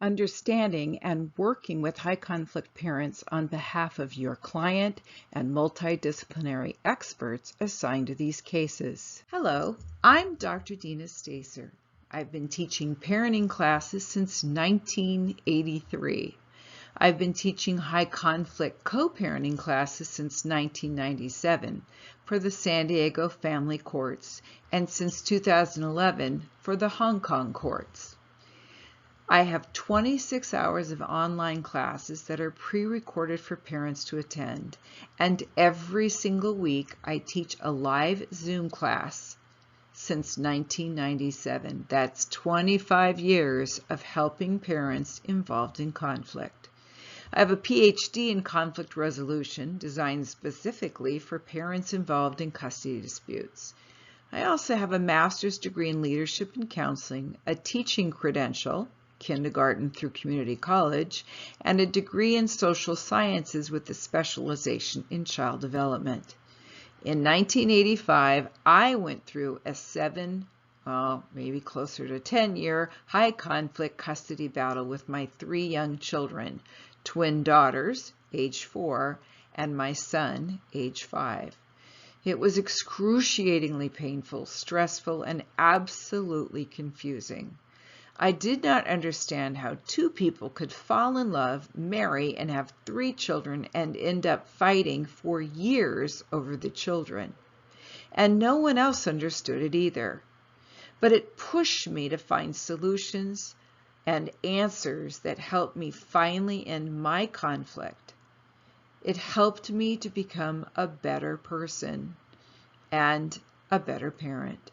Understanding and working with high conflict parents on behalf of your client and multidisciplinary experts assigned to these cases. Hello, I'm Dr. Deena Stacer. I've been teaching parenting classes since 1983. I've been teaching high conflict co-parenting classes since 1997 for the San Diego Family Courts and since 2011 for the Hong Kong courts. I have 26 hours of online classes that are pre-recorded for parents to attend, and every single week I teach a live Zoom class since 1997. That's 25 years of helping parents involved in conflict. I have a PhD in conflict resolution designed specifically for parents involved in custody disputes. I also have a master's degree in leadership and counseling, a teaching credential, kindergarten through community college, and a degree in social sciences with a specialization in child development. In 1985, I went through a maybe closer to 10-year high conflict custody battle with my 3 young children, twin daughters, age 4, and my son, age 5. It was excruciatingly painful, stressful, and absolutely confusing. I did not understand how 2 people could fall in love, marry, and have 3 children and end up fighting for years over the children. And no one else understood it either. But it pushed me to find solutions and answers that helped me finally end my conflict. It helped me to become a better person and a better parent.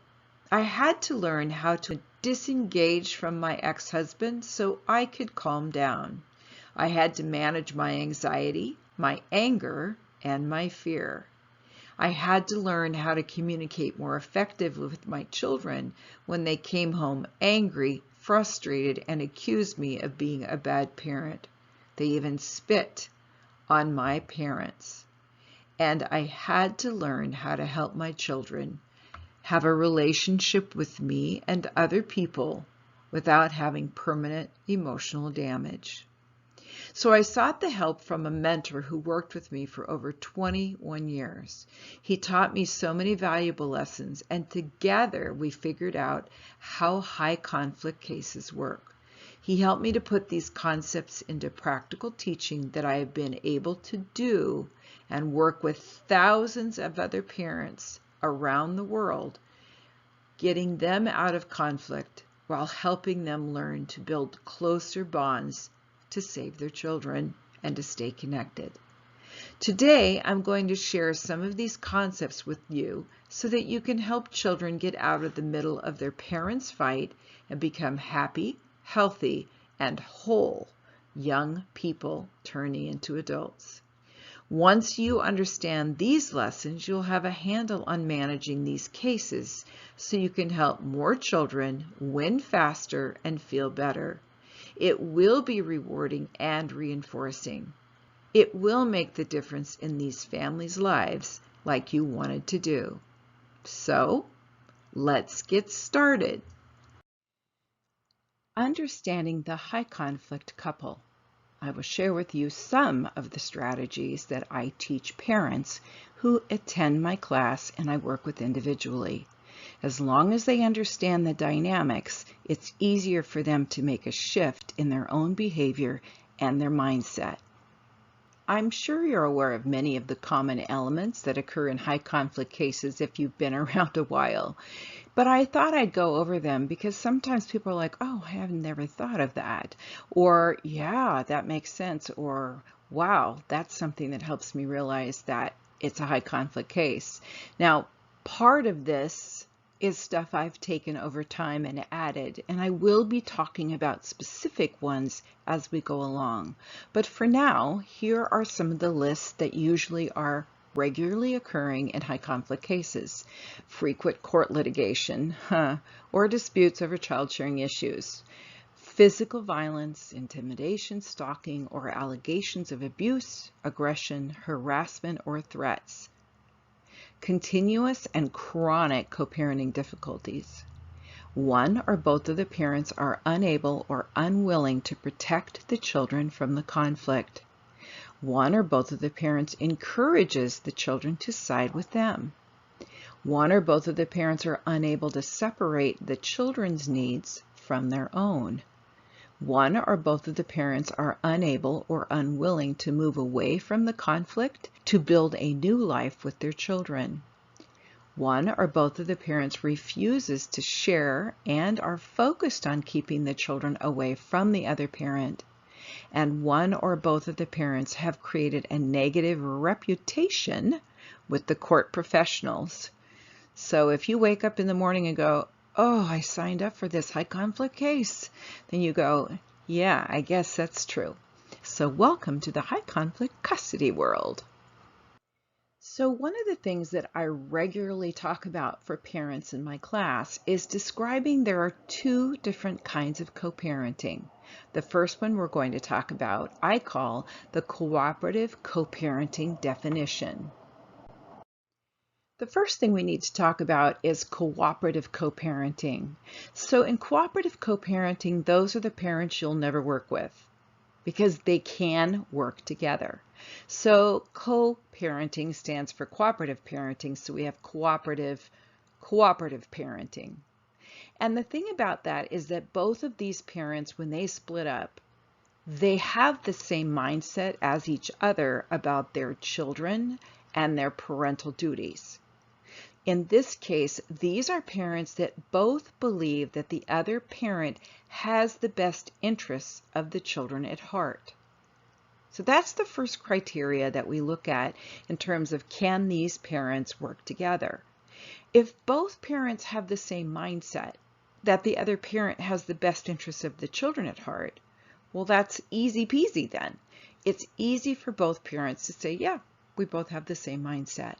I had to learn how to disengage from my ex-husband so I could calm down. I had to manage my anxiety, my anger, and my fear. I had to learn how to communicate more effectively with my children when they came home angry, frustrated, and accused me of being a bad parent. They even spit on my parents. And I had to learn how to help my children have a relationship with me and other people without having permanent emotional damage. So I sought the help from a mentor who worked with me for over 21 years. He taught me so many valuable lessons, and together we figured out how high conflict cases work. He helped me to put these concepts into practical teaching that I have been able to do and work with thousands of other parents around the world, getting them out of conflict while helping them learn to build closer bonds to save their children and to stay connected. Today, I'm going to share some of these concepts with you so that you can help children get out of the middle of their parents' fight and become happy, healthy, and whole young people turning into adults. Once you understand these lessons, you'll have a handle on managing these cases so you can help more children win faster and feel better. It will be rewarding and reinforcing. It will make the difference in these families' lives like you wanted to do. So, let's get started. Understanding the high conflict couple. I will share with you some of the strategies that I teach parents who attend my class and I work with individually. As long as they understand the dynamics, it's easier for them to make a shift in their own behavior and their mindset. I'm sure you're aware of many of the common elements that occur in high conflict cases if you've been around a while, but I thought I'd go over them because sometimes people are like, oh, I have never thought of that, or yeah, that makes sense, or wow, that's something that helps me realize that it's a high conflict case. Now, part of this is stuff I've taken over time and added, and I will be talking about specific ones as we go along. But for now, here are some of the lists that usually are regularly occurring in high conflict cases. Frequent court litigation, or disputes over child sharing issues. Physical violence, intimidation, stalking, or allegations of abuse, aggression, harassment, or threats. Continuous and chronic co-parenting difficulties. One or both of the parents are unable or unwilling to protect the children from the conflict. One or both of the parents encourages the children to side with them. One or both of the parents are unable to separate the children's needs from their own. One or both of the parents are unable or unwilling to move away from the conflict to build a new life with their children. One or both of the parents refuses to share and are focused on keeping the children away from the other parent. And one or both of the parents have created a negative reputation with the court professionals. So if you wake up in the morning and go, "Oh, I signed up for this high conflict case," then you go, "Yeah, I guess that's true." So welcome to the high conflict custody world. So one of the things that I regularly talk about for parents in my class is describing there are two different kinds of co-parenting. The first one we're going to talk about, I call the cooperative co-parenting definition. The first thing we need to talk about is cooperative co-parenting. So in cooperative co-parenting, those are the parents you'll never work with because they can work together. So co-parenting stands for cooperative parenting, so we have cooperative parenting. And the thing about that is that both of these parents, when they split up, they have the same mindset as each other about their children and their parental duties. In this case, these are parents that both believe that the other parent has the best interests of the children at heart. So that's the first criteria that we look at in terms of can these parents work together. If both parents have the same mindset, that the other parent has the best interests of the children at heart, well, that's easy peasy then. It's easy for both parents to say, yeah, we both have the same mindset.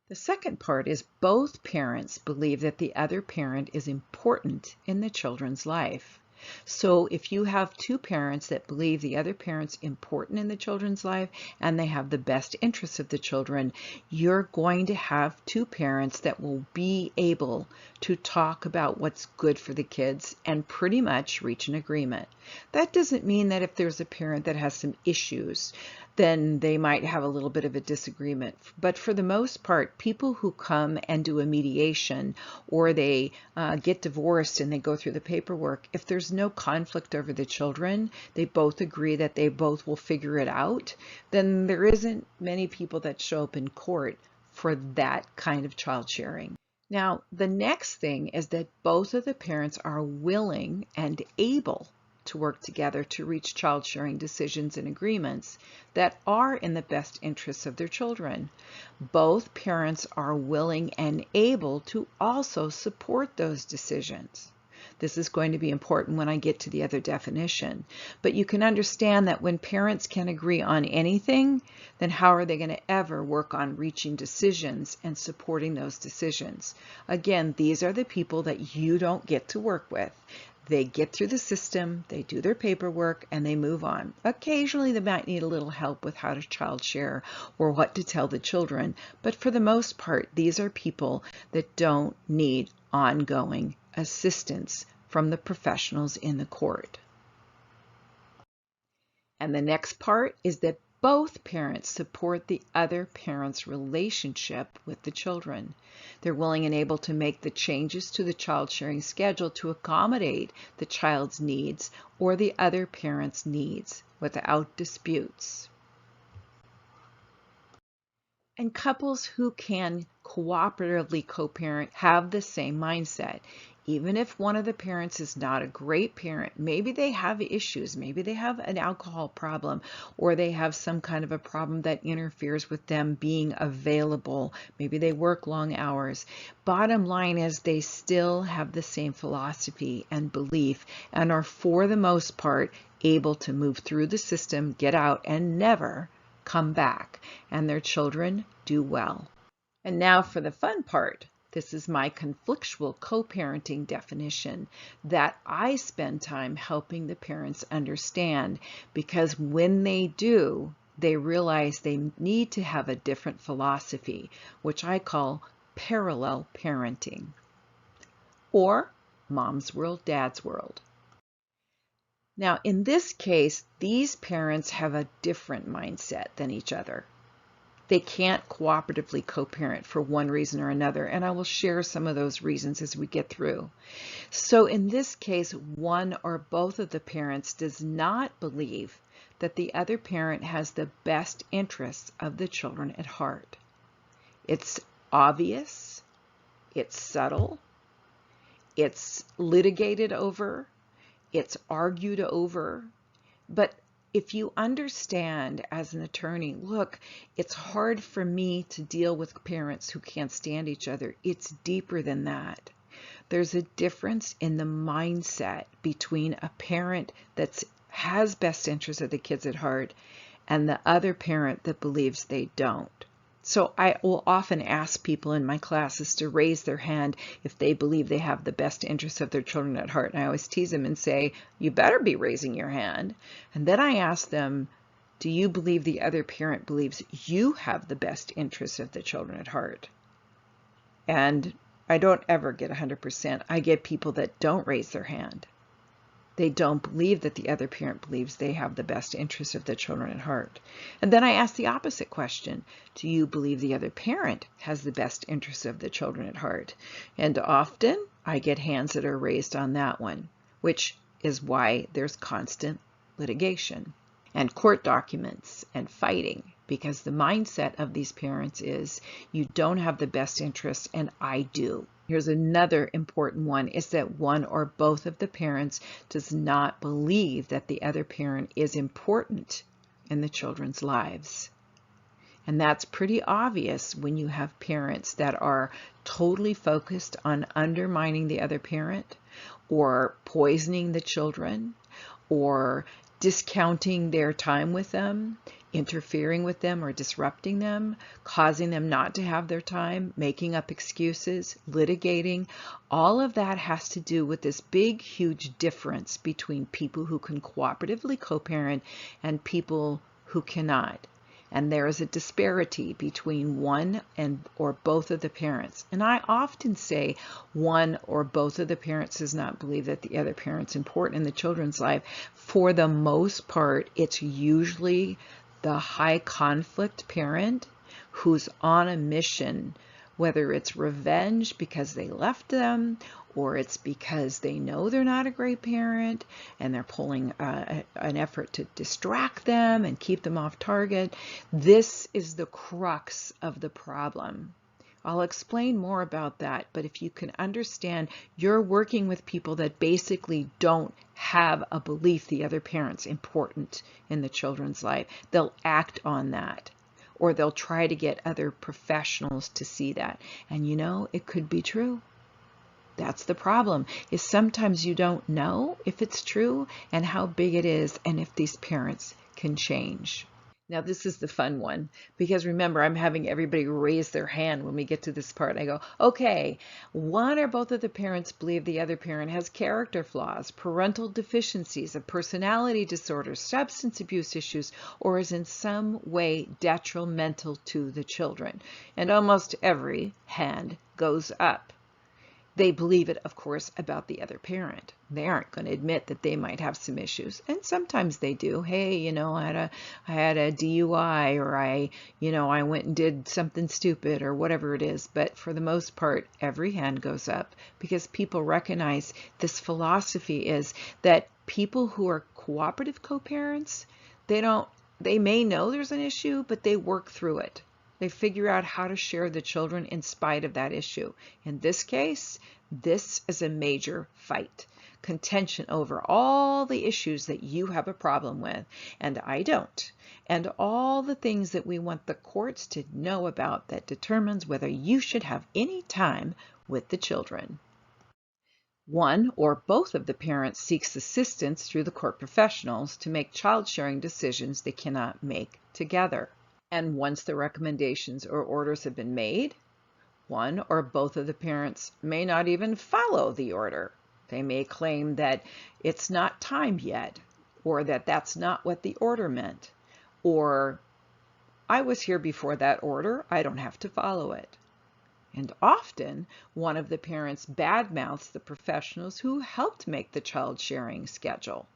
The second part is both parents believe that the other parent is important in the children's life. So if you have two parents that believe the other parent's important in the children's life and they have the best interests of the children, you're going to have two parents that will be able to talk about what's good for the kids and pretty much reach an agreement. That doesn't mean that if there's a parent that has some issues, then they might have a little bit of a disagreement. But for the most part, people who come and do a mediation or they get divorced and they go through the paperwork, if there's no conflict over the children, they both agree that they both will figure it out, then there isn't many people that show up in court for that kind of child sharing. Now, the next thing is that both of the parents are willing and able to work together to reach child sharing decisions and agreements that are in the best interests of their children. Both parents are willing and able to also support those decisions. This is going to be important when I get to the other definition. But you can understand that when parents can agree on anything, then how are they going to ever work on reaching decisions and supporting those decisions? Again, these are the people that you don't get to work with. They get through the system, they do their paperwork, and they move on. Occasionally, they might need a little help with how to child share or what to tell the children, but for the most part, these are people that don't need ongoing assistance from the professionals in the court. And the next part is that both parents support the other parent's relationship with the children. They're willing and able to make the changes to the child sharing schedule to accommodate the child's needs or the other parent's needs without disputes. And couples who can cooperatively co-parent have the same mindset. Even if one of the parents is not a great parent, maybe they have issues, maybe they have an alcohol problem, or they have some kind of a problem that interferes with them being available. Maybe they work long hours. Bottom line is they still have the same philosophy and belief and are, for the most part, able to move through the system, get out, and never come back, and their children do well. And now for the fun part. This is my conflictual co-parenting definition that I spend time helping the parents understand, because when they do, they realize they need to have a different philosophy, which I call parallel parenting. Or mom's world, dad's world. Now, in this case, these parents have a different mindset than each other. They can't cooperatively co-parent for one reason or another, and I will share some of those reasons as we get through. So in this case, one or both of the parents does not believe that the other parent has the best interests of the children at heart. It's obvious, it's subtle, it's litigated over, it's argued over, but if you understand as an attorney, look, it's hard for me to deal with parents who can't stand each other. It's deeper than that. There's a difference in the mindset between a parent that has best interests of the kids at heart and the other parent that believes they don't. So I will often ask people in my classes to raise their hand if they believe they have the best interests of their children at heart. And I always tease them and say, you better be raising your hand. And then I ask them, do you believe the other parent believes you have the best interests of the children at heart? And I don't ever get 100%. I get people that don't raise their hand. They don't believe that the other parent believes they have the best interest of the children at heart. And then I ask the opposite question. Do you believe the other parent has the best interest of the children at heart? And often I get hands that are raised on that one, which is why there's constant litigation and court documents and fighting, because the mindset of these parents is you don't have the best interest and I do. Here's another important one, is that one or both of the parents does not believe that the other parent is important in the children's lives. And that's pretty obvious when you have parents that are totally focused on undermining the other parent or poisoning the children or discounting their time with them, interfering with them or disrupting them, causing them not to have their time, making up excuses, litigating. All of that has to do with this big, huge difference between people who can cooperatively co-parent and people who cannot. And there is a disparity between one or both of the parents. And I often say one or both of the parents does not believe that the other parent's important in the children's life. For the most part, it's usually the high conflict parent who's on a mission, whether it's revenge because they left them or it's because they know they're not a great parent and they're pulling an effort to distract them and keep them off target. This is the crux of the problem. I'll explain more about that, but if you can understand, you're working with people that basically don't have a belief the other parent's important in the children's life. They'll act on that, or they'll try to get other professionals to see that. And you know, it could be true. That's the problem, is sometimes you don't know if it's true and how big it is and if these parents can change. Now this is the fun one, because remember, I'm having everybody raise their hand when we get to this part. I go, okay, one or both of the parents believe the other parent has character flaws, parental deficiencies, a personality disorder, substance abuse issues, or is in some way detrimental to the children. And almost every hand goes up. They believe it, of course, about the other parent. They aren't going to admit that they might have some issues. And sometimes they do. Hey, you know, I had a DUI, or I went and did something stupid, or whatever it is. But for the most part, every hand goes up, because people recognize this philosophy is that people who are cooperative co-parents, they may know there's an issue, but they work through it. They figure out how to share the children in spite of that issue. In this case, this is a major fight. Contention over all the issues that you have a problem with and I don't. And all the things that we want the courts to know about that determines whether you should have any time with the children. One or both of the parents seeks assistance through the court professionals to make child sharing decisions they cannot make together. And once the recommendations or orders have been made, one or both of the parents may not even follow the order. They may claim that it's not time yet, or that that's not what the order meant, or I was here before that order, I don't have to follow it. And often, one of the parents badmouths the professionals who helped make the child sharing schedule.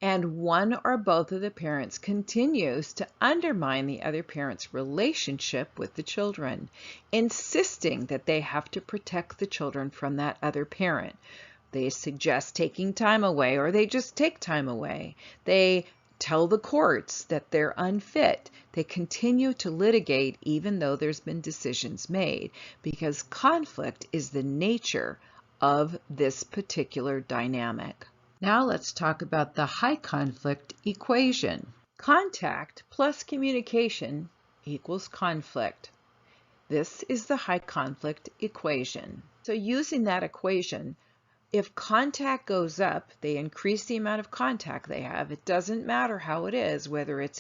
And one or both of the parents continues to undermine the other parent's relationship with the children, insisting that they have to protect the children from that other parent. They suggest taking time away, or they just take time away. They tell the courts that they're unfit. They continue to litigate even though there's been decisions made, because conflict is the nature of this particular dynamic. Now let's talk about the high conflict equation. Contact plus communication equals conflict. This is the high conflict equation. So using that equation, if contact goes up, they increase the amount of contact they have. It doesn't matter how it is, whether it's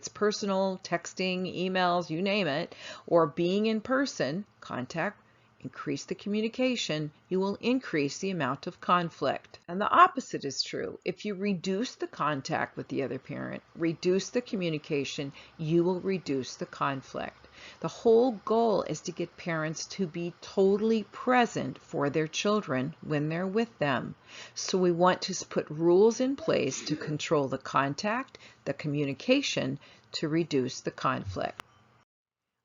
personal, texting, emails, you name it, or being in person, contact, increase the communication, you will increase the amount of conflict. And the opposite is true. If you reduce the contact with the other parent, reduce the communication, you will reduce the conflict. The whole goal is to get parents to be totally present for their children when they're with them. So we want to put rules in place to control the contact, the communication, to reduce the conflict.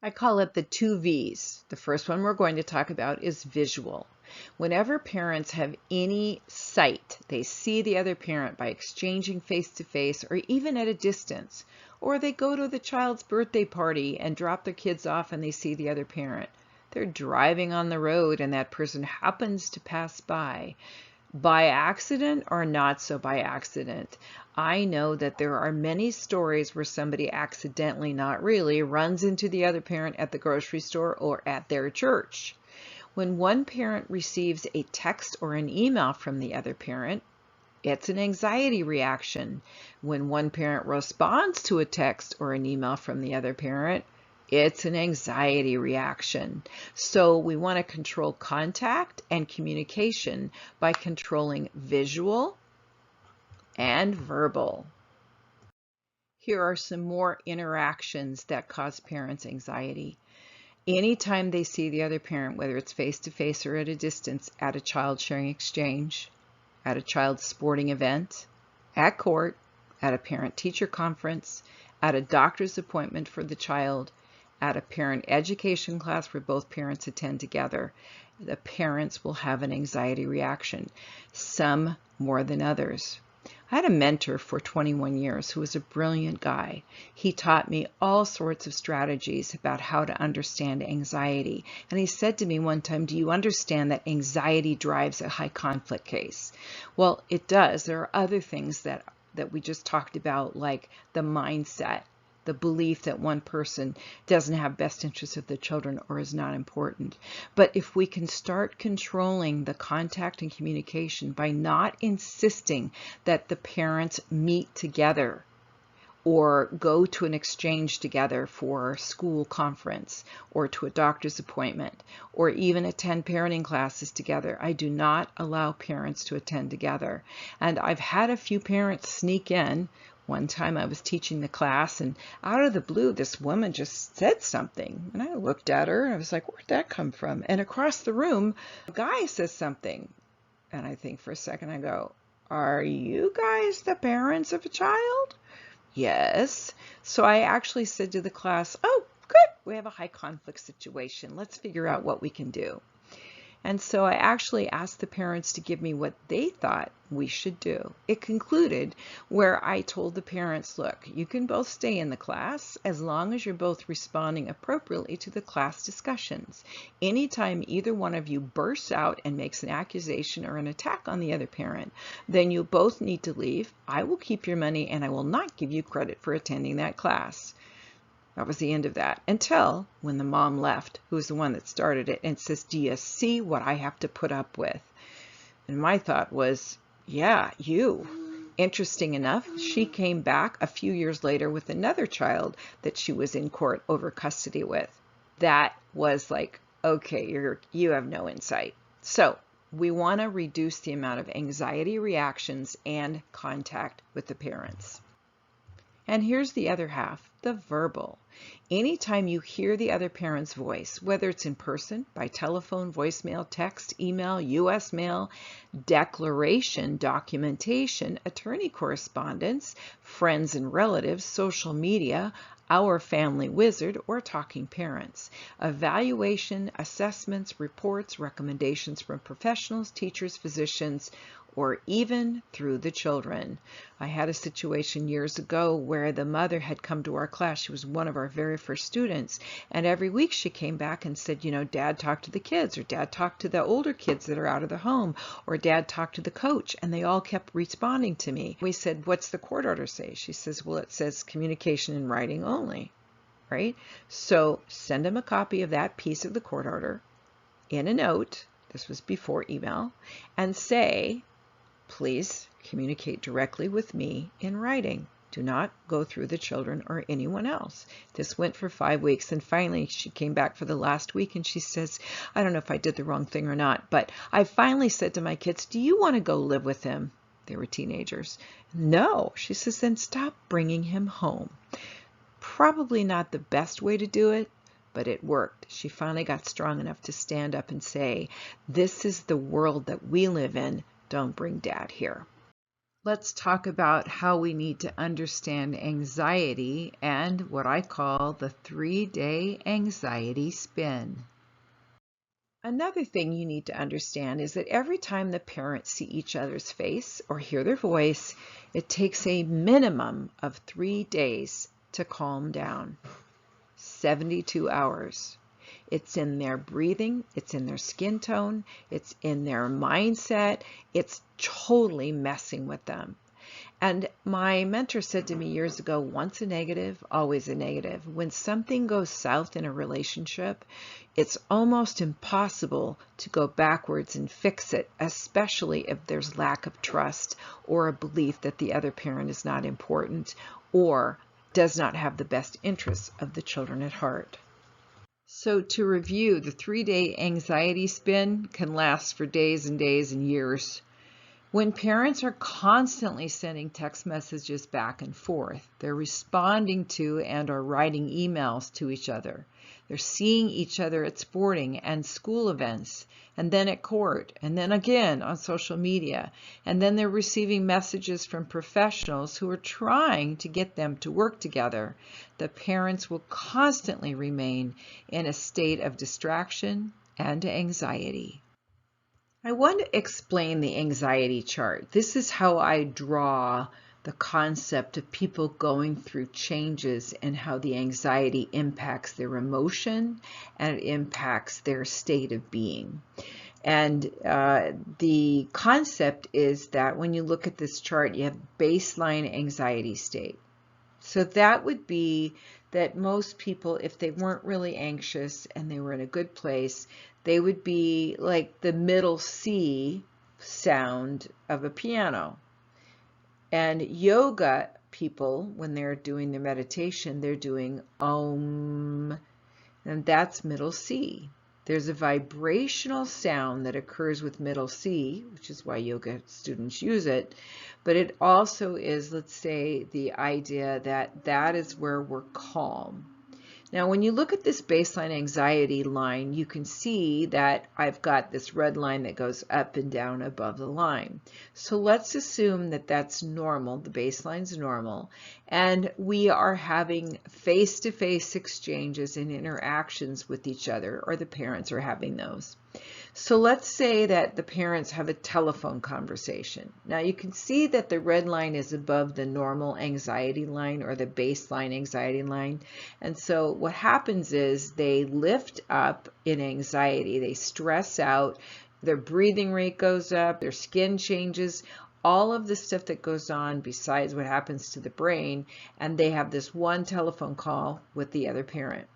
I call it the 2 V's. The first one we're going to talk about is visual. Whenever parents have any sight, they see the other parent by exchanging face-to-face or even at a distance, or they go to the child's birthday party and drop their kids off and they see the other parent. They're driving on the road and that person happens to pass by accident or not so by accident. I know that there are many stories where somebody accidentally, not really, runs into the other parent at the grocery store or at their church. When one parent receives a text or an email from the other parent, it's an anxiety reaction. When one parent responds to a text or an email from the other parent, it's an anxiety reaction. So we want to control contact and communication by controlling visual and verbal. Here are some more interactions that cause parents anxiety. Anytime they see the other parent, whether it's face-to-face or at a distance, at a child sharing exchange, at a child's sporting event, at court, at a parent-teacher conference, at a doctor's appointment for the child, at a parent education class where both parents attend together, the parents will have an anxiety reaction, some more than others. I had a mentor for 21 years who was a brilliant guy. He taught me all sorts of strategies about how to understand anxiety. And he said to me one time, do you understand that anxiety drives a high conflict case? Well, it does. There are other things that we just talked about, like the mindset, the belief that one person doesn't have best interests of the children or is not important. But if we can start controlling the contact and communication by not insisting that the parents meet together or go to an exchange together for school conference or to a doctor's appointment or even attend parenting classes together, I do not allow parents to attend together. And I've had a few parents sneak in. One time I was teaching the class and out of the blue, this woman just said something. And I looked at her and I was like, where'd that come from? And across the room, a guy says something. And I think for a second, I go, are you guys the parents of a child? Yes. So I actually said to the class, oh, good. We have a high conflict situation. Let's figure out what we can do. And so I actually asked the parents to give me what they thought we should do. It concluded where I told the parents, look, you can both stay in the class as long as you're both responding appropriately to the class discussions. Anytime either one of you bursts out and makes an accusation or an attack on the other parent, then you both need to leave. I will keep your money and I will not give you credit for attending that class. That was the end of that, until when the mom left, who was the one that started it, and says, do you see what I have to put up with? And my thought was, yeah, you. Interesting enough, she came back a few years later with another child that she was in court over custody with. That was like, okay, you have no insight. So we want to reduce the amount of anxiety reactions and contact with the parents. And here's the other half, the verbal. Anytime you hear the other parent's voice, whether it's in person, by telephone, voicemail, text, email, US mail, declaration, documentation, attorney correspondence, friends and relatives, social media, our family wizard, or talking parents, evaluation, assessments, reports, recommendations from professionals, teachers, physicians, or even through the children. I had a situation years ago where the mother had come to our class. She was one of our very first students, and every week she came back and said, you know, Dad talked to the kids, or Dad talked to the older kids that are out of the home, or Dad talked to the coach, and they all kept responding to me. We said, what's the court order say? She says, well, it says communication in writing only, right? So send them a copy of that piece of the court order in a note, this was before email, and say, please communicate directly with me in writing. Do not go through the children or anyone else. This went for 5 weeks, and finally she came back for the last week and she says, I don't know if I did the wrong thing or not, but I finally said to my kids, do you want to go live with him? They were teenagers. No. She says, then stop bringing him home. Probably not the best way to do it, but it worked. She finally got strong enough to stand up and say, this is the world that we live in. Don't bring Dad here. Let's talk about how we need to understand anxiety and what I call the 3-day anxiety spin. Another thing you need to understand is that every time the parents see each other's face or hear their voice, it takes a minimum of 3 days to calm down. 72 hours. It's in their breathing, it's in their skin tone, it's in their mindset, it's totally messing with them. And my mentor said to me years ago, once a negative, always a negative. When something goes south in a relationship, it's almost impossible to go backwards and fix it, especially if there's lack of trust or a belief that the other parent is not important or does not have the best interests of the children at heart. So to review, the 3-day anxiety spin can last for days and days and years. When parents are constantly sending text messages back and forth, they're responding to and are writing emails to each other. They're seeing each other at sporting and school events, and then at court, and then again on social media. And then they're receiving messages from professionals who are trying to get them to work together. The parents will constantly remain in a state of distraction and anxiety. I want to explain the anxiety chart. This is how I draw the concept of people going through changes and how the anxiety impacts their emotion and it impacts their state of being. And the concept is that when you look at this chart, you have baseline anxiety state. So that would be that most people, if they weren't really anxious and they were in a good place, they would be like the middle C sound of a piano. And yoga people, when they're doing their meditation, they're doing Om, and that's middle C. There's a vibrational sound that occurs with middle C, which is why yoga students use it, but it also is, let's say, the idea that that is where we're calm. Now, when you look at this baseline anxiety line, you can see that I've got this red line that goes up and down above the line. So let's assume that that's normal, the baseline's normal, and we are having face-to-face exchanges and interactions with each other, or the parents are having those. So let's say that the parents have a telephone conversation. Now you can see that the red line is above the normal anxiety line or the baseline anxiety line. And so what happens is they lift up in anxiety, they stress out, their breathing rate goes up, their skin changes, all of the stuff that goes on besides what happens to the brain, and they have this one telephone call with the other parent.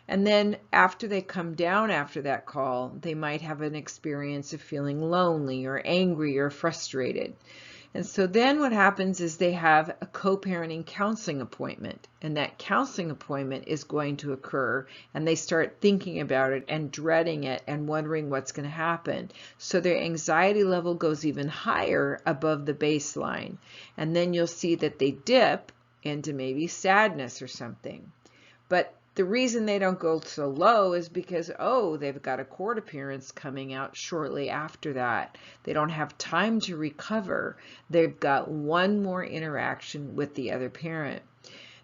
And then after they come down after that call, they might have an experience of feeling lonely or angry or frustrated. And so then what happens is they have a co-parenting counseling appointment, and that counseling appointment is going to occur, and they start thinking about it and dreading it and wondering what's going to happen. So their anxiety level goes even higher above the baseline. And then you'll see that they dip into maybe sadness or something. But the reason they don't go so low is because, oh, they've got a court appearance coming out shortly after that. They don't have time to recover. They've got one more interaction with the other parent.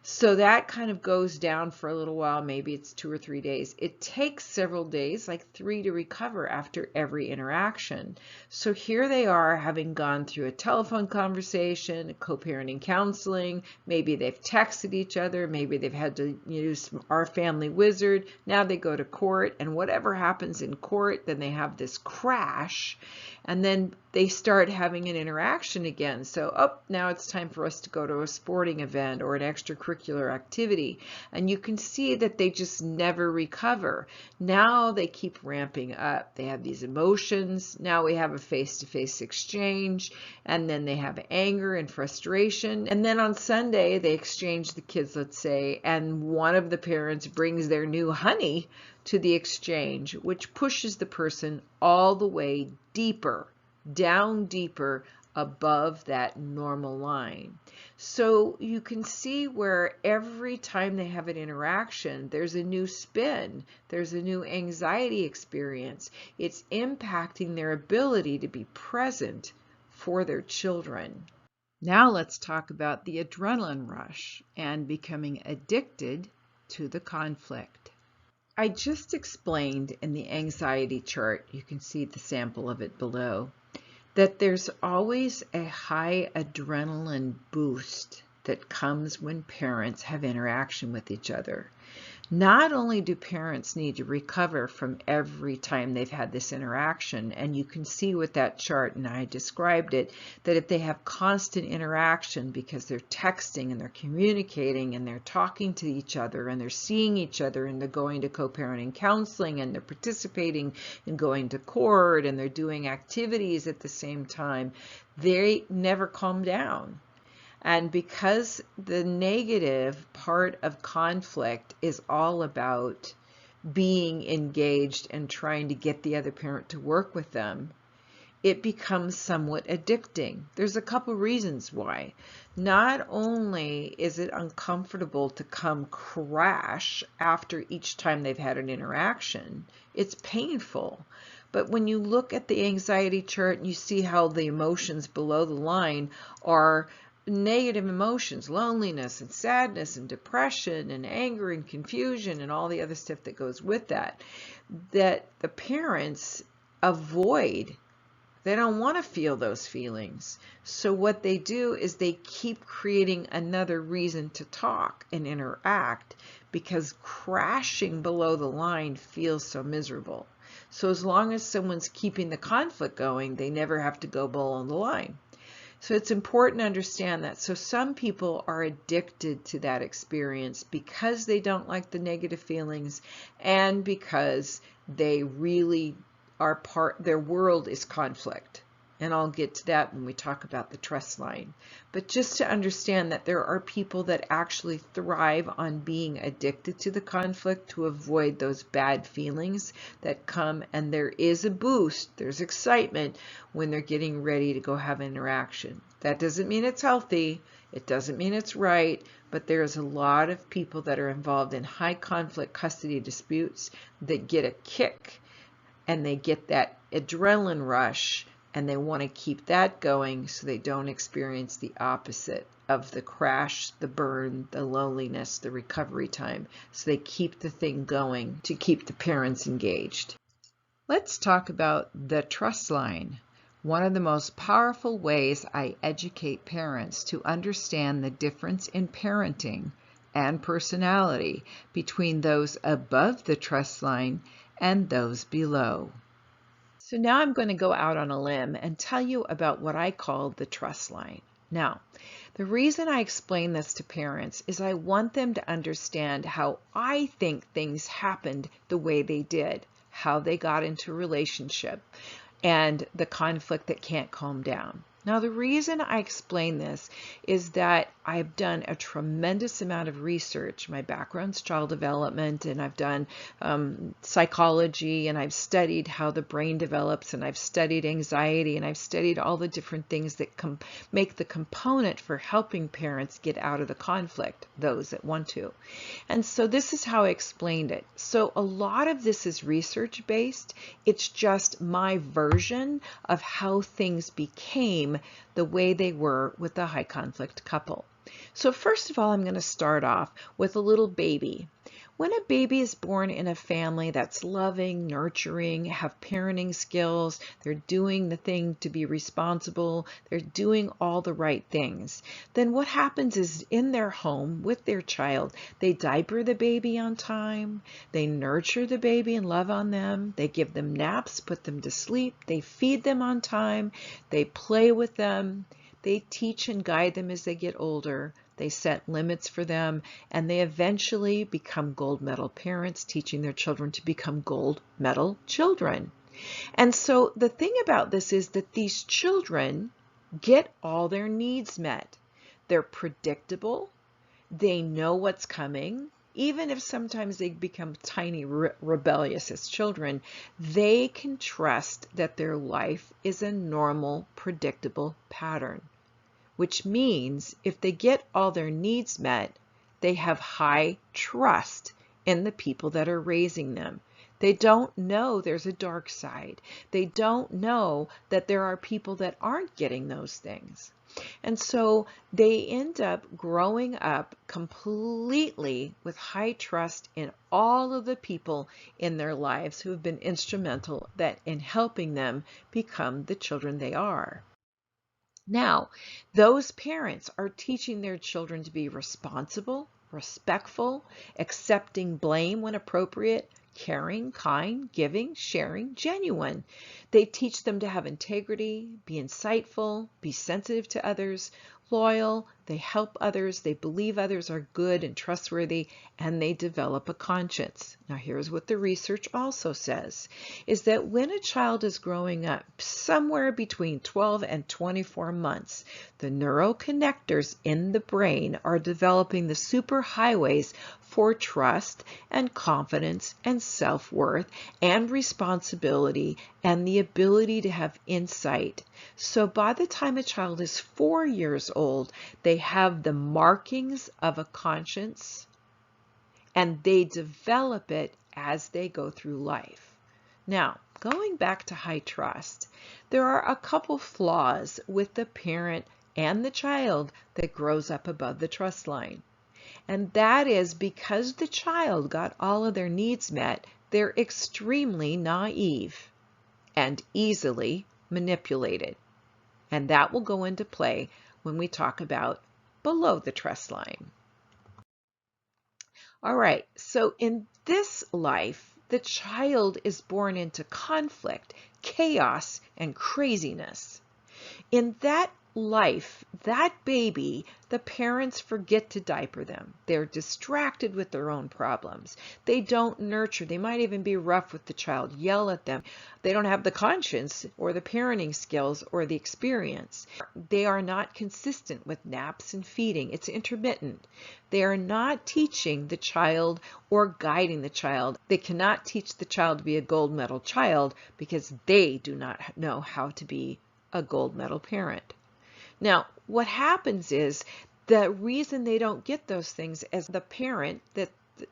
So that kind of goes down for a little while. Maybe it's 2 or 3 days. It takes several days, like 3, to recover after every interaction. So here they are, having gone through a telephone conversation, co-parenting counseling. Maybe they've texted each other. Maybe they've had to use Our Family Wizard. Now they go to court, and whatever happens in court, then they have this crash, and then they start having an interaction again. So, oh, now it's time for us to go to a sporting event or an extracurricular activity. And you can see that they just never recover. Now they keep ramping up. They have these emotions. Now we have a face-to-face exchange, and then they have anger and frustration. And then on Sunday, they exchange the kids, let's say, and one of the parents brings their new honey to the exchange, which pushes the person all the way deeper, down deeper above that normal line. So you can see where every time they have an interaction, there's a new spin, there's a new anxiety experience. It's impacting their ability to be present for their children. Now let's talk about the adrenaline rush and becoming addicted to the conflict. I just explained in the anxiety chart, you can see the sample of it below, that there's always a high adrenaline boost that comes when parents have interaction with each other. Not only do parents need to recover from every time they've had this interaction, and you can see with that chart, and I described it, that if they have constant interaction because they're texting and they're communicating and they're talking to each other and they're seeing each other and they're going to co-parenting counseling and they're participating in going to court and they're doing activities at the same time, they never calm down. And because the negative part of conflict is all about being engaged and trying to get the other parent to work with them, it becomes somewhat addicting. There's a couple reasons why. Not only is it uncomfortable to come crash after each time they've had an interaction, it's painful. But when you look at the anxiety chart and you see how the emotions below the line are negative emotions, loneliness and sadness and depression and anger and confusion and all the other stuff that goes with that, that the parents avoid. They don't want to feel those feelings. So what they do is they keep creating another reason to talk and interact because crashing below the line feels so miserable. So as long as someone's keeping the conflict going, they never have to go below the line. So it's important to understand that. So some people are addicted to that experience because they don't like the negative feelings and because they really are their world is conflict. And I'll get to that when we talk about the trust line. But just to understand that there are people that actually thrive on being addicted to the conflict to avoid those bad feelings that come, and there is a boost, there's excitement when they're getting ready to go have an interaction. That doesn't mean it's healthy, it doesn't mean it's right, but there's a lot of people that are involved in high conflict custody disputes that get a kick and they get that adrenaline rush. And they want to keep that going so they don't experience the opposite of the crash, the burn, the loneliness, the recovery time. So they keep the thing going to keep the parents engaged. Let's talk about the trust line. One of the most powerful ways I educate parents to understand the difference in parenting and personality between those above the trust line and those below. So now I'm going to go out on a limb and tell you about what I call the trust line. Now, the reason I explain this to parents is I want them to understand how I think things happened the way they did, how they got into a relationship, and the conflict that can't calm down. Now, the reason I explain this is that I've done a tremendous amount of research. My background's child development, and I've done psychology, and I've studied how the brain develops, and I've studied anxiety, and I've studied all the different things that make the component for helping parents get out of the conflict, those that want to. And so this is how I explained it. So a lot of this is research-based. It's just my version of how things became the way they were with the high conflict couple. So first of all, I'm going to start off with a little baby. When a baby is born in a family that's loving, nurturing, have parenting skills, they're doing the thing to be responsible, they're doing all the right things, then what happens is in their home with their child, they diaper the baby on time, they nurture the baby and love on them, they give them naps, put them to sleep, they feed them on time, they play with them, they teach and guide them as they get older. They set limits for them, and they eventually become gold medal parents, teaching their children to become gold medal children. And so the thing about this is that these children get all their needs met. They're predictable. They know what's coming. Even if sometimes they become tiny rebellious as children, they can trust that their life is a normal, predictable pattern. Which means if they get all their needs met, they have high trust in the people that are raising them. They don't know there's a dark side. They don't know that there are people that aren't getting those things. And so they end up growing up completely with high trust in all of the people in their lives who have been instrumental in helping them become the children they are. Now, those parents are teaching their children to be responsible, respectful, accepting blame when appropriate, caring, kind, giving, sharing, genuine. They teach them to have integrity, be insightful, be sensitive to others, loyal, they help others, they believe others are good and trustworthy, and they develop a conscience. Now here's what the research also says, is that when a child is growing up somewhere between 12 and 24 months, the neuroconnectors in the brain are developing the superhighways for trust and confidence and self-worth and responsibility and the ability to have insight. So by the time a child is 4 years old, they have the markings of a conscience and they develop it as they go through life. Now, going back to high trust, there are a couple flaws with the parent and the child that grows up above the trust line. And that is because the child got all of their needs met, they're extremely naive and easily manipulated. And that will go into play when we talk about below the trust line. All right, so in this life, the child is born into conflict, chaos, and craziness. In that life, that baby, the parents forget to diaper them. They're distracted with their own problems. They don't nurture. They might even be rough with the child, yell at them. They don't have the conscience or the parenting skills or the experience. They are not consistent with naps and feeding. It's intermittent. They are not teaching the child or guiding the child. They cannot teach the child to be a gold medal child because they do not know how to be a gold medal parent. Now, what happens is the reason they don't get those things as the parent that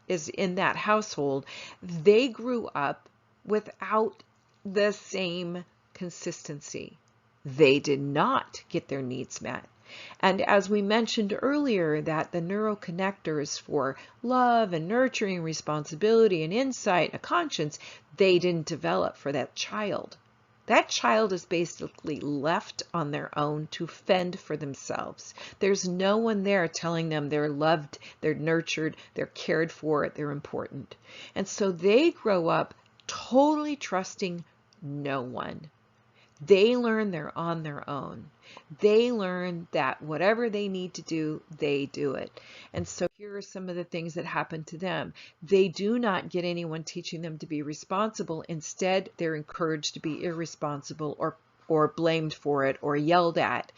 is in that household, they grew up without the same consistency. They did not get their needs met. And as we mentioned earlier, that the neuroconnectors for love and nurturing, responsibility and insight, a conscience, they didn't develop for that child. That child is basically left on their own to fend for themselves. There's no one there telling them they're loved, they're nurtured, they're cared for, they're important. And so they grow up totally trusting no one. They learn they're on their own. They learn that whatever they need to do, they do it. And so here are some of the things that happen to them. They do not get anyone teaching them to be responsible. Instead, they're encouraged to be irresponsible or or blamed for it or yelled at.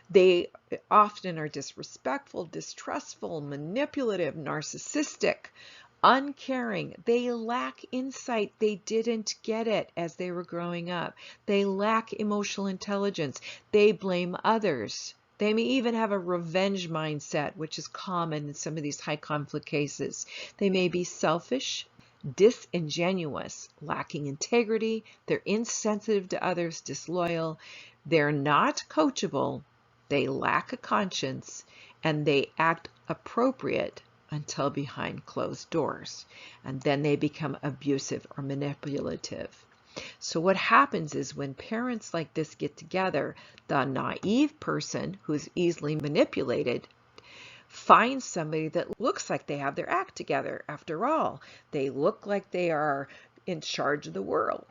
They often are disrespectful, distrustful, manipulative, narcissistic, uncaring. They lack insight. They didn't get it as they were growing up. They lack emotional intelligence. They blame others. They may even have a revenge mindset, which is common in some of these high conflict cases. They may be selfish, disingenuous, lacking integrity. They're insensitive to others, disloyal. They're not coachable. They lack a conscience, and they act appropriate until behind closed doors. And then they become abusive or manipulative. So what happens is when parents like this get together, the naive person who's easily manipulated finds somebody that looks like they have their act together. After all, they look like they are in charge of the world.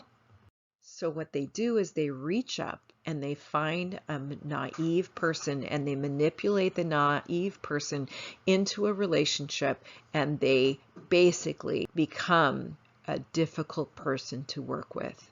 So what they do is they reach up and they find a naive person and they manipulate the naive person into a relationship, and they basically become a difficult person to work with.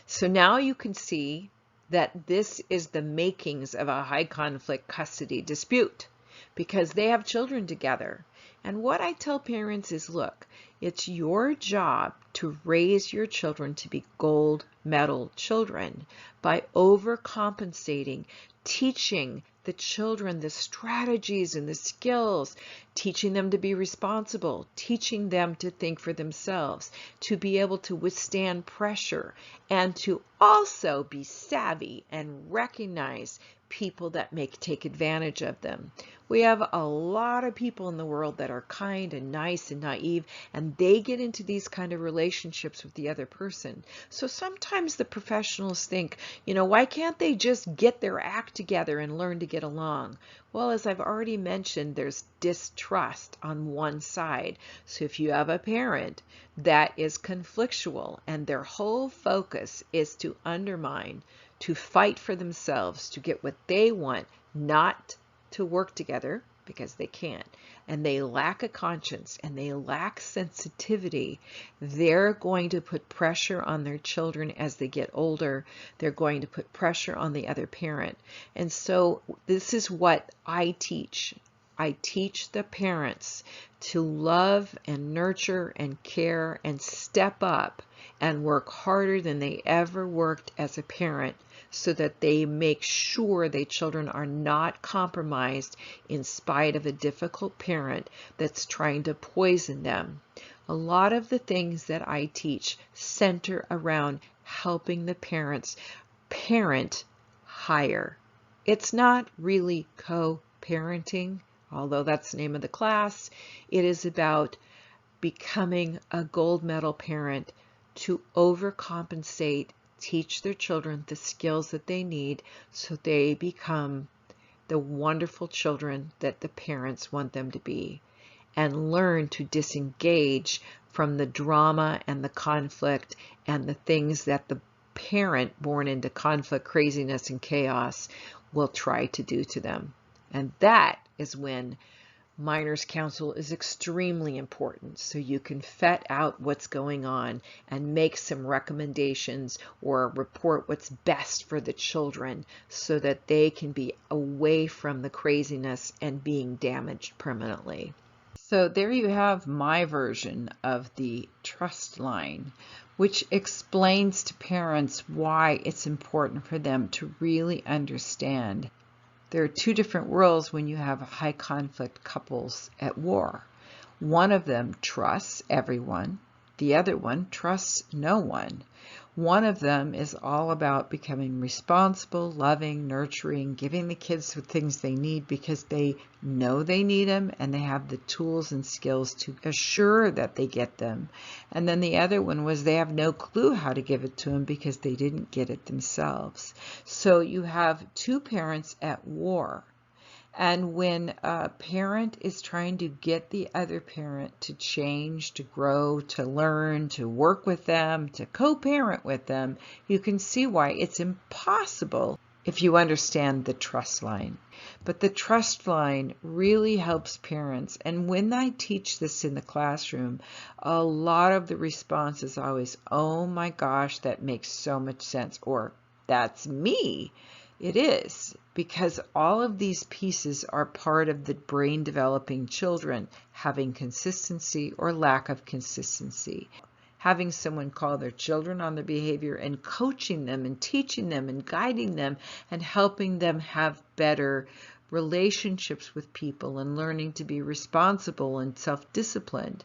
So now you can see that this is the makings of a high conflict custody dispute, because they have children together. And what I tell parents is, look, it's your job to raise your children to be gold medal children by overcompensating, teaching the children the strategies and the skills, teaching them to be responsible, teaching them to think for themselves, to be able to withstand pressure, and to also be savvy and recognize people that may take advantage of them. We have a lot of people in the world that are kind and nice and naive, and they get into these kind of relationships with the other person. So sometimes the professionals think, why can't they just get their act together and learn to get along? Well, as I've already mentioned, there's distrust on one side. So if you have a parent that is conflictual and their whole focus is to undermine, to fight for themselves, to get what they want, not to work together because they can't, and they lack a conscience and they lack sensitivity, they're going to put pressure on their children as they get older. They're going to put pressure on the other parent. And so this is what I teach. I teach the parents to love and nurture and care and step up and work harder than they ever worked as a parent, so that they make sure their children are not compromised in spite of a difficult parent that's trying to poison them. A lot of the things that I teach center around helping the parents parent higher. It's not really co-parenting, although that's the name of the class. It is about becoming a gold medal parent to overcompensate, teach their children the skills that they need so they become the wonderful children that the parents want them to be, and learn to disengage from the drama and the conflict and the things that the parent born into conflict, craziness, and chaos will try to do to them. And that is when minors counsel is extremely important, so you can vet out what's going on and make some recommendations or report what's best for the children so that they can be away from the craziness and being damaged permanently. So there you have my version of the trust line, which explains to parents why it's important for them to really understand. There are two different worlds when you have high conflict couples at war. One of them trusts everyone. The other one trusts no one. One of them is all about becoming responsible, loving, nurturing, giving the kids the things they need because they know they need them and they have the tools and skills to assure that they get them. And then the other one was they have no clue how to give it to them because they didn't get it themselves. So you have two parents at war. And when a parent is trying to get the other parent to change, to grow, to learn, to work with them, to co-parent with them, you can see why it's impossible if you understand the trust line. But the trust line really helps parents. And when I teach this in the classroom, a lot of the response is always, oh my gosh, that makes so much sense, or that's me. It is, because all of these pieces are part of the brain developing children having consistency or lack of consistency. Having someone call their children on their behavior and coaching them and teaching them and guiding them and helping them have better relationships with people and learning to be responsible and self-disciplined.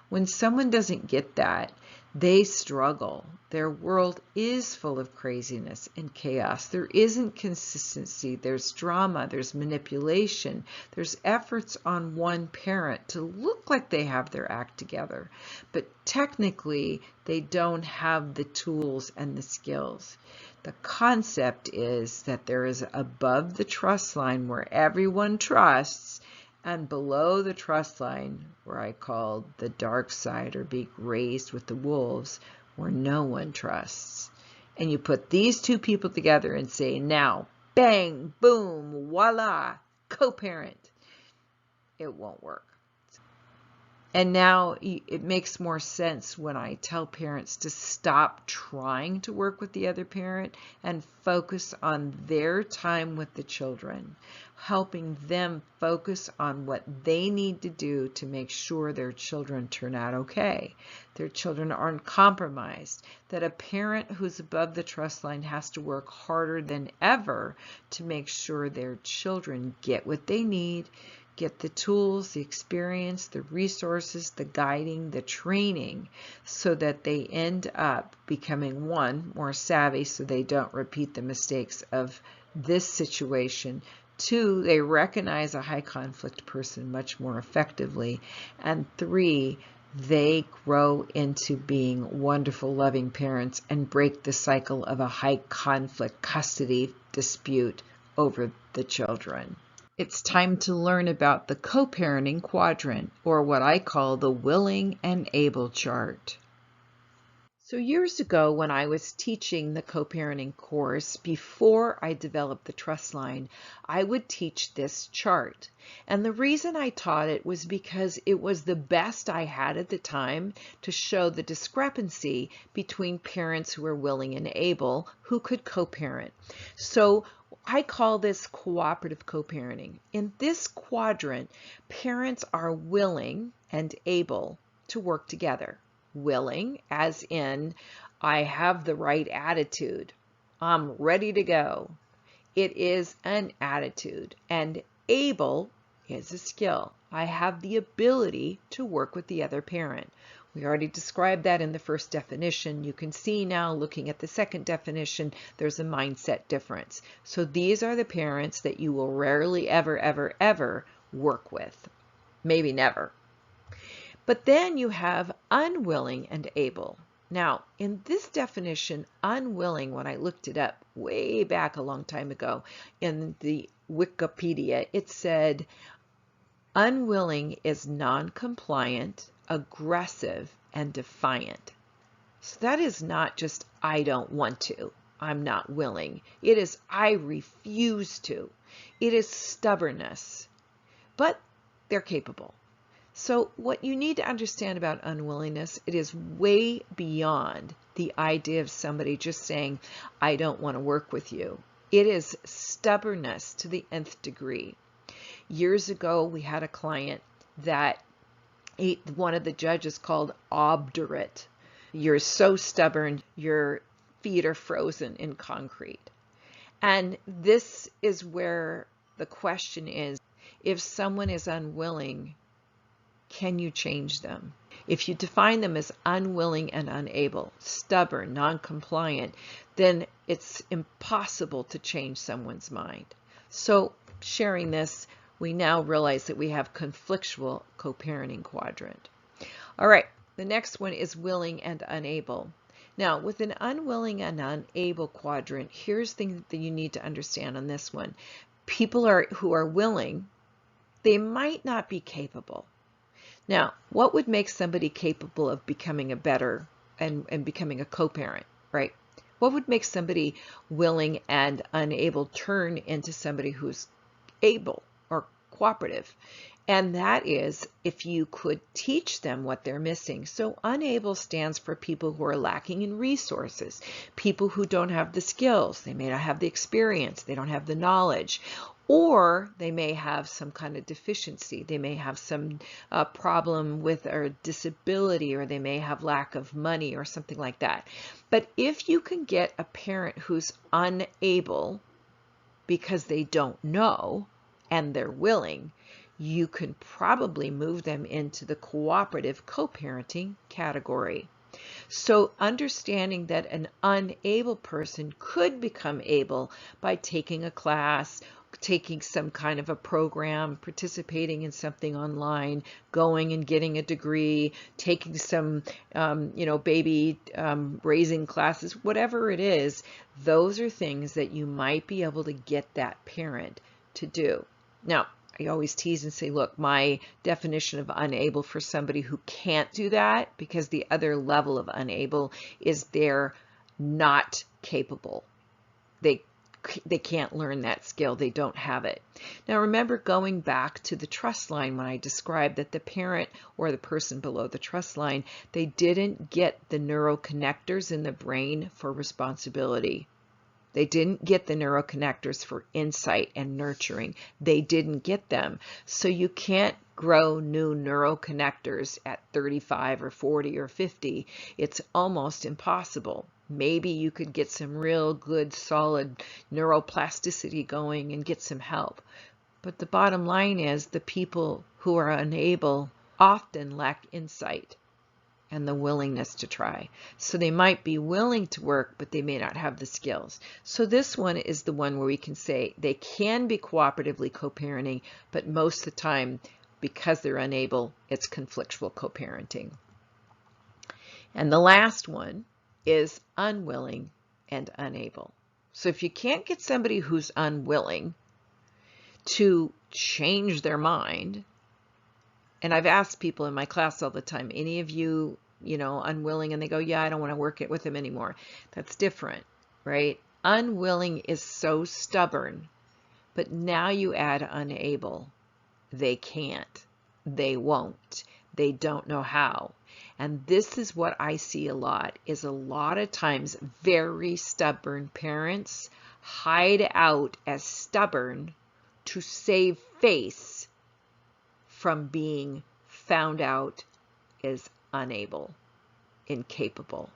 When someone doesn't get that, they struggle. Their world is full of craziness and chaos. There isn't consistency. There's drama. There's manipulation. There's efforts on one parent to look like they have their act together, but technically they don't have the tools and the skills. The concept is that there is above the trust line where everyone trusts, and below the trust line, where I call the dark side or being raised with the wolves, where no one trusts. And you put these two people together and say, now, bang, boom, voila, co-parent. It won't work. And now it makes more sense when I tell parents to stop trying to work with the other parent and focus on their time with the children, helping them focus on what they need to do to make sure their children turn out okay, their children aren't compromised, that a parent who's above the trust line has to work harder than ever to make sure their children get what they need, get the tools, the experience, the resources, the guiding, the training, so that they end up becoming, one, more savvy so they don't repeat the mistakes of this situation. Two, they recognize a high conflict person much more effectively. And three, they grow into being wonderful, loving parents and break the cycle of a high conflict custody dispute over the children. It's time to learn about the co-parenting quadrant, or what I call the willing and able chart. So years ago, when I was teaching the co-parenting course, before I developed the trust line, I would teach this chart. And the reason I taught it was because it was the best I had at the time to show the discrepancy between parents who were willing and able who could co-parent. So I call this cooperative co-parenting. In this quadrant, parents are willing and able to work together. Willing, as in, I have the right attitude. I'm ready to go. It is an attitude. And able is a skill. I have the ability to work with the other parent. We already described that in the first definition. You can see now, looking at the second definition, there's a mindset difference. So these are the parents that you will rarely, ever work with. Maybe never. But then you have unwilling and able. Now, in this definition, unwilling, when I looked it up way back a long time ago in the Wikipedia, it said unwilling is non-compliant, aggressive, and defiant. So that is not just I don't want to, I'm not willing. It is I refuse to. It is stubbornness, but they're capable. So what you need to understand about unwillingness, it is way beyond the idea of somebody just saying, I don't want to work with you. It is stubbornness to the nth degree. Years ago, we had a client that one of the judges called obdurate. You're so stubborn, your feet are frozen in concrete. And this is where the question is, if someone is unwilling, can you change them? If you define them as unwilling and unable, stubborn, non-compliant, then it's impossible to change someone's mind. So sharing this, we now realize that we have conflictual co-parenting quadrant. All right, the next one is willing and unable. Now, with an unwilling and unable quadrant, here's the thing that you need to understand on this one. People who are willing, they might not be capable. Now, what would make somebody capable of becoming a better and becoming a co-parent, right? What would make somebody willing and unable turn into somebody who's able or cooperative. And that is if you could teach them what they're missing. So unable stands for people who are lacking in resources, people who don't have the skills, they may not have the experience, they don't have the knowledge, or they may have some kind of deficiency. They may have some problem with a disability, or they may have lack of money or something like that. But if you can get a parent who's unable because they don't know and they're willing, you can probably move them into the cooperative co-parenting category. So understanding that an unable person could become able by taking a class, taking some kind of a program, participating in something online, going and getting a degree, taking some, baby raising classes, whatever it is, those are things that you might be able to get that parent to do. Now, I always tease and say, look, my definition of unable for somebody who can't do that, because the other level of unable is they're not capable. They can't learn that skill. They don't have it. Now remember, going back to the trust line, when I described that the parent or the person below the trust line, they didn't get the neuroconnectors in the brain for responsibility. They didn't get the neuroconnectors for insight and nurturing. They didn't get them. So you can't grow new neuroconnectors at 35 or 40 or 50. It's almost impossible. Maybe you could get some real good, solid neuroplasticity going and get some help. But the bottom line is the people who are unable often lack insight and the willingness to try. So they might be willing to work, but they may not have the skills. So this one is the one where we can say they can be cooperatively co-parenting, but most of the time, because they're unable, it's conflictual co-parenting. And the last one is unwilling and unable. So if you can't get somebody who's unwilling to change their mind, and I've asked people in my class all the time, any of you, unwilling, and they go, yeah, I don't want to work it with them anymore. That's different, right? Unwilling is so stubborn, but now you add unable. They can't, they won't, they don't know how. And this is what I see a lot, is a lot of times very stubborn parents hide out as stubborn to save face from being found out as unable, incapable.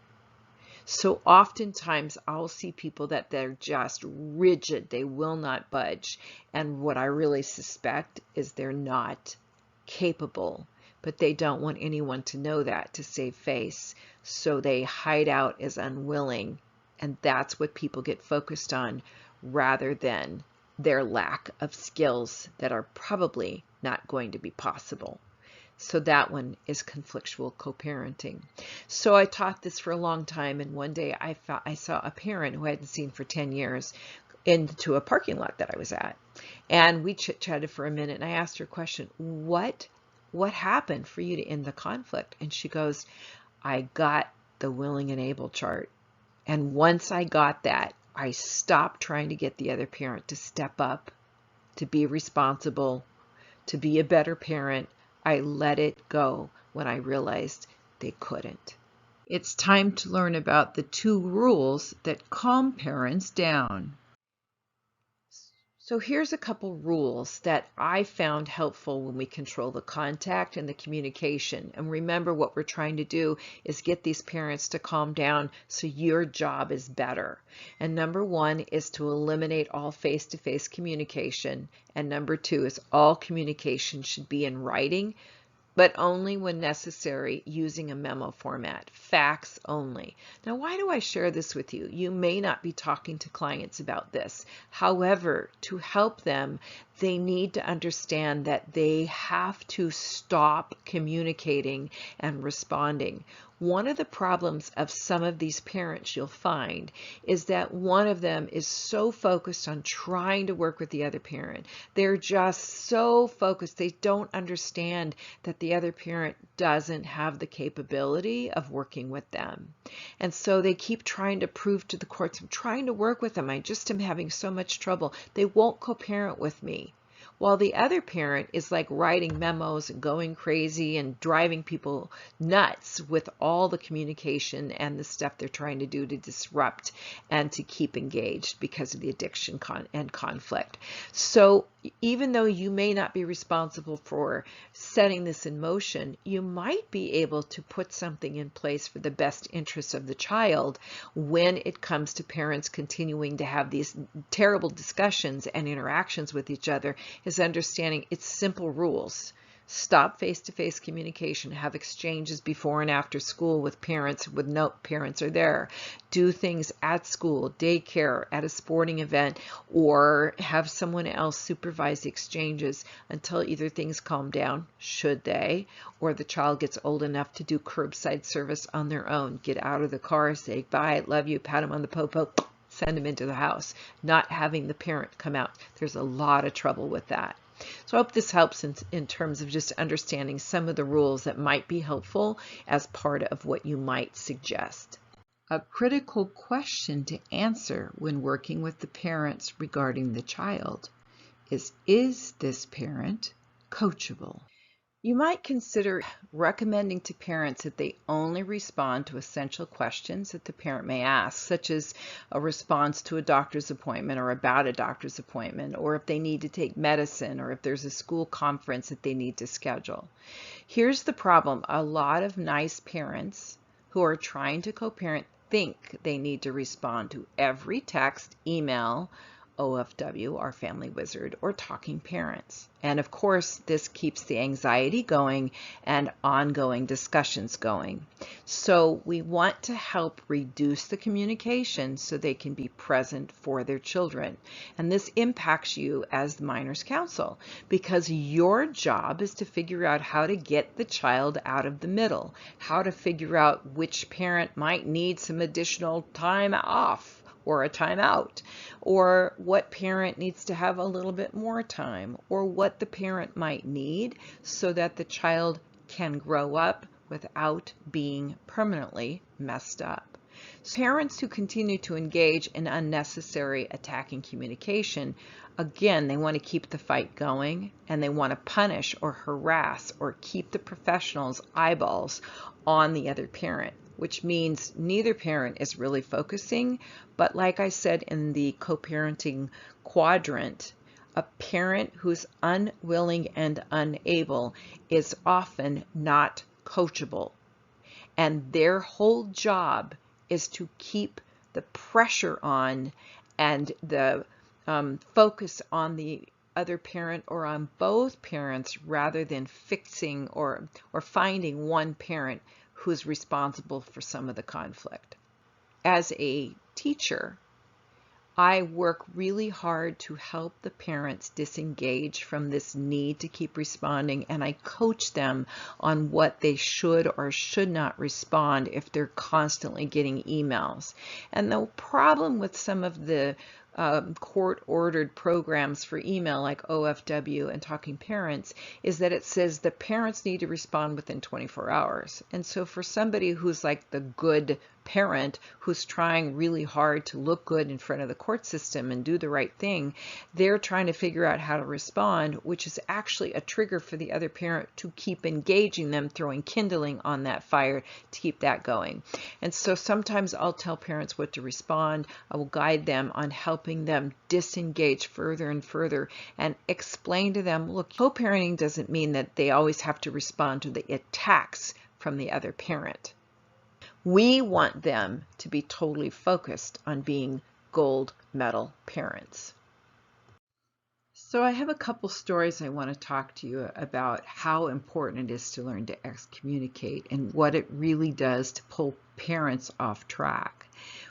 So oftentimes I'll see people that they're just rigid, they will not budge. And what I really suspect is they're not capable, but they don't want anyone to know that to save face. So they hide out as unwilling. And that's what people get focused on rather than their lack of skills that are probably not going to be possible. So that one is conflictual co-parenting. So I taught this for a long time, and one day I saw a parent who I hadn't seen for 10 years into a parking lot that I was at. And we chit-chatted for a minute, and I asked her a question, what happened for you to end the conflict? And she goes, I got the willing and able chart. And once I got that, I stopped trying to get the other parent to step up, to be responsible, to be a better parent. I let it go when I realized they couldn't. It's time to learn about the 2 rules that calm parents down. So here's a couple rules that I found helpful when we control the contact and the communication. And remember, what we're trying to do is get these parents to calm down so your job is better. And number 1 is to eliminate all face-to-face communication. And number 2 is all communication should be in writing, but only when necessary, using a memo format, facts only. Now, why do I share this with you? You may not be talking to clients about this. However, to help them, they need to understand that they have to stop communicating and responding. One of the problems of some of these parents you'll find is that one of them is so focused on trying to work with the other parent. They're just so focused. They don't understand that the other parent doesn't have the capability of working with them. And so they keep trying to prove to the courts, I'm trying to work with them. I just am having so much trouble. They won't co-parent with me. while the other parent is like writing memos and going crazy and driving people nuts with all the communication and the stuff they're trying to do to disrupt and to keep engaged because of the addiction and conflict. So even though you may not be responsible for setting this in motion, you might be able to put something in place for the best interests of the child when it comes to parents continuing to have these terrible discussions and interactions with each other, is understanding it's simple rules. Stop face-to-face communication. Have exchanges before and after school with parents when no parents are there. Do things at school, daycare, at a sporting event, or have someone else supervise the exchanges until either things calm down, should they, or the child gets old enough to do curbside service on their own. Get out of the car, say bye, love you, pat them on the popo, send them into the house. Not having the parent come out. There's a lot of trouble with that. So I hope this helps in terms of just understanding some of the rules that might be helpful as part of what you might suggest. A critical question to answer when working with the parents regarding the child is this parent coachable? You might consider recommending to parents that they only respond to essential questions that the parent may ask, such as a response to a doctor's appointment or about a doctor's appointment, or if they need to take medicine, or if there's a school conference that they need to schedule. Here's the problem. A lot of nice parents who are trying to co-parent think they need to respond to every text, email, OFW, our family wizard, or talking parents. And of course, this keeps the anxiety going and ongoing discussions going. So we want to help reduce the communication so they can be present for their children. And this impacts you as the minor's counsel, because your job is to figure out how to get the child out of the middle, how to figure out which parent might need some additional time off or a timeout, or what parent needs to have a little bit more time, or what the parent might need so that the child can grow up without being permanently messed up. So parents who continue to engage in unnecessary attacking communication, again, they want to keep the fight going, and they want to punish or harass or keep the professionals' eyeballs on the other parent, which means neither parent is really focusing. But like I said in the co-parenting quadrant, a parent who's unwilling and unable is often not coachable. And their whole job is to keep the pressure on and the focus on the other parent or on both parents, rather than fixing or finding one parent who's responsible for some of the conflict. As a teacher, I work really hard to help the parents disengage from this need to keep responding, and I coach them on what they should or should not respond if they're constantly getting emails. And the problem with some of the court-ordered programs for email like OFW and Talking Parents is that it says the parents need to respond within 24 hours. And so for somebody who's like the good parent who's trying really hard to look good in front of the court system and do the right thing, they're trying to figure out how to respond, which is actually a trigger for the other parent to keep engaging them, throwing kindling on that fire to keep that going. And so sometimes I'll tell parents what to respond. I will guide them on helping them disengage further and further and explain to them, look, co-parenting doesn't mean that they always have to respond to the attacks from the other parent. We want them to be totally focused on being gold medal parents. So I have a couple stories I want to talk to you about how important it is to learn to excommunicate and what it really does to pull parents off track.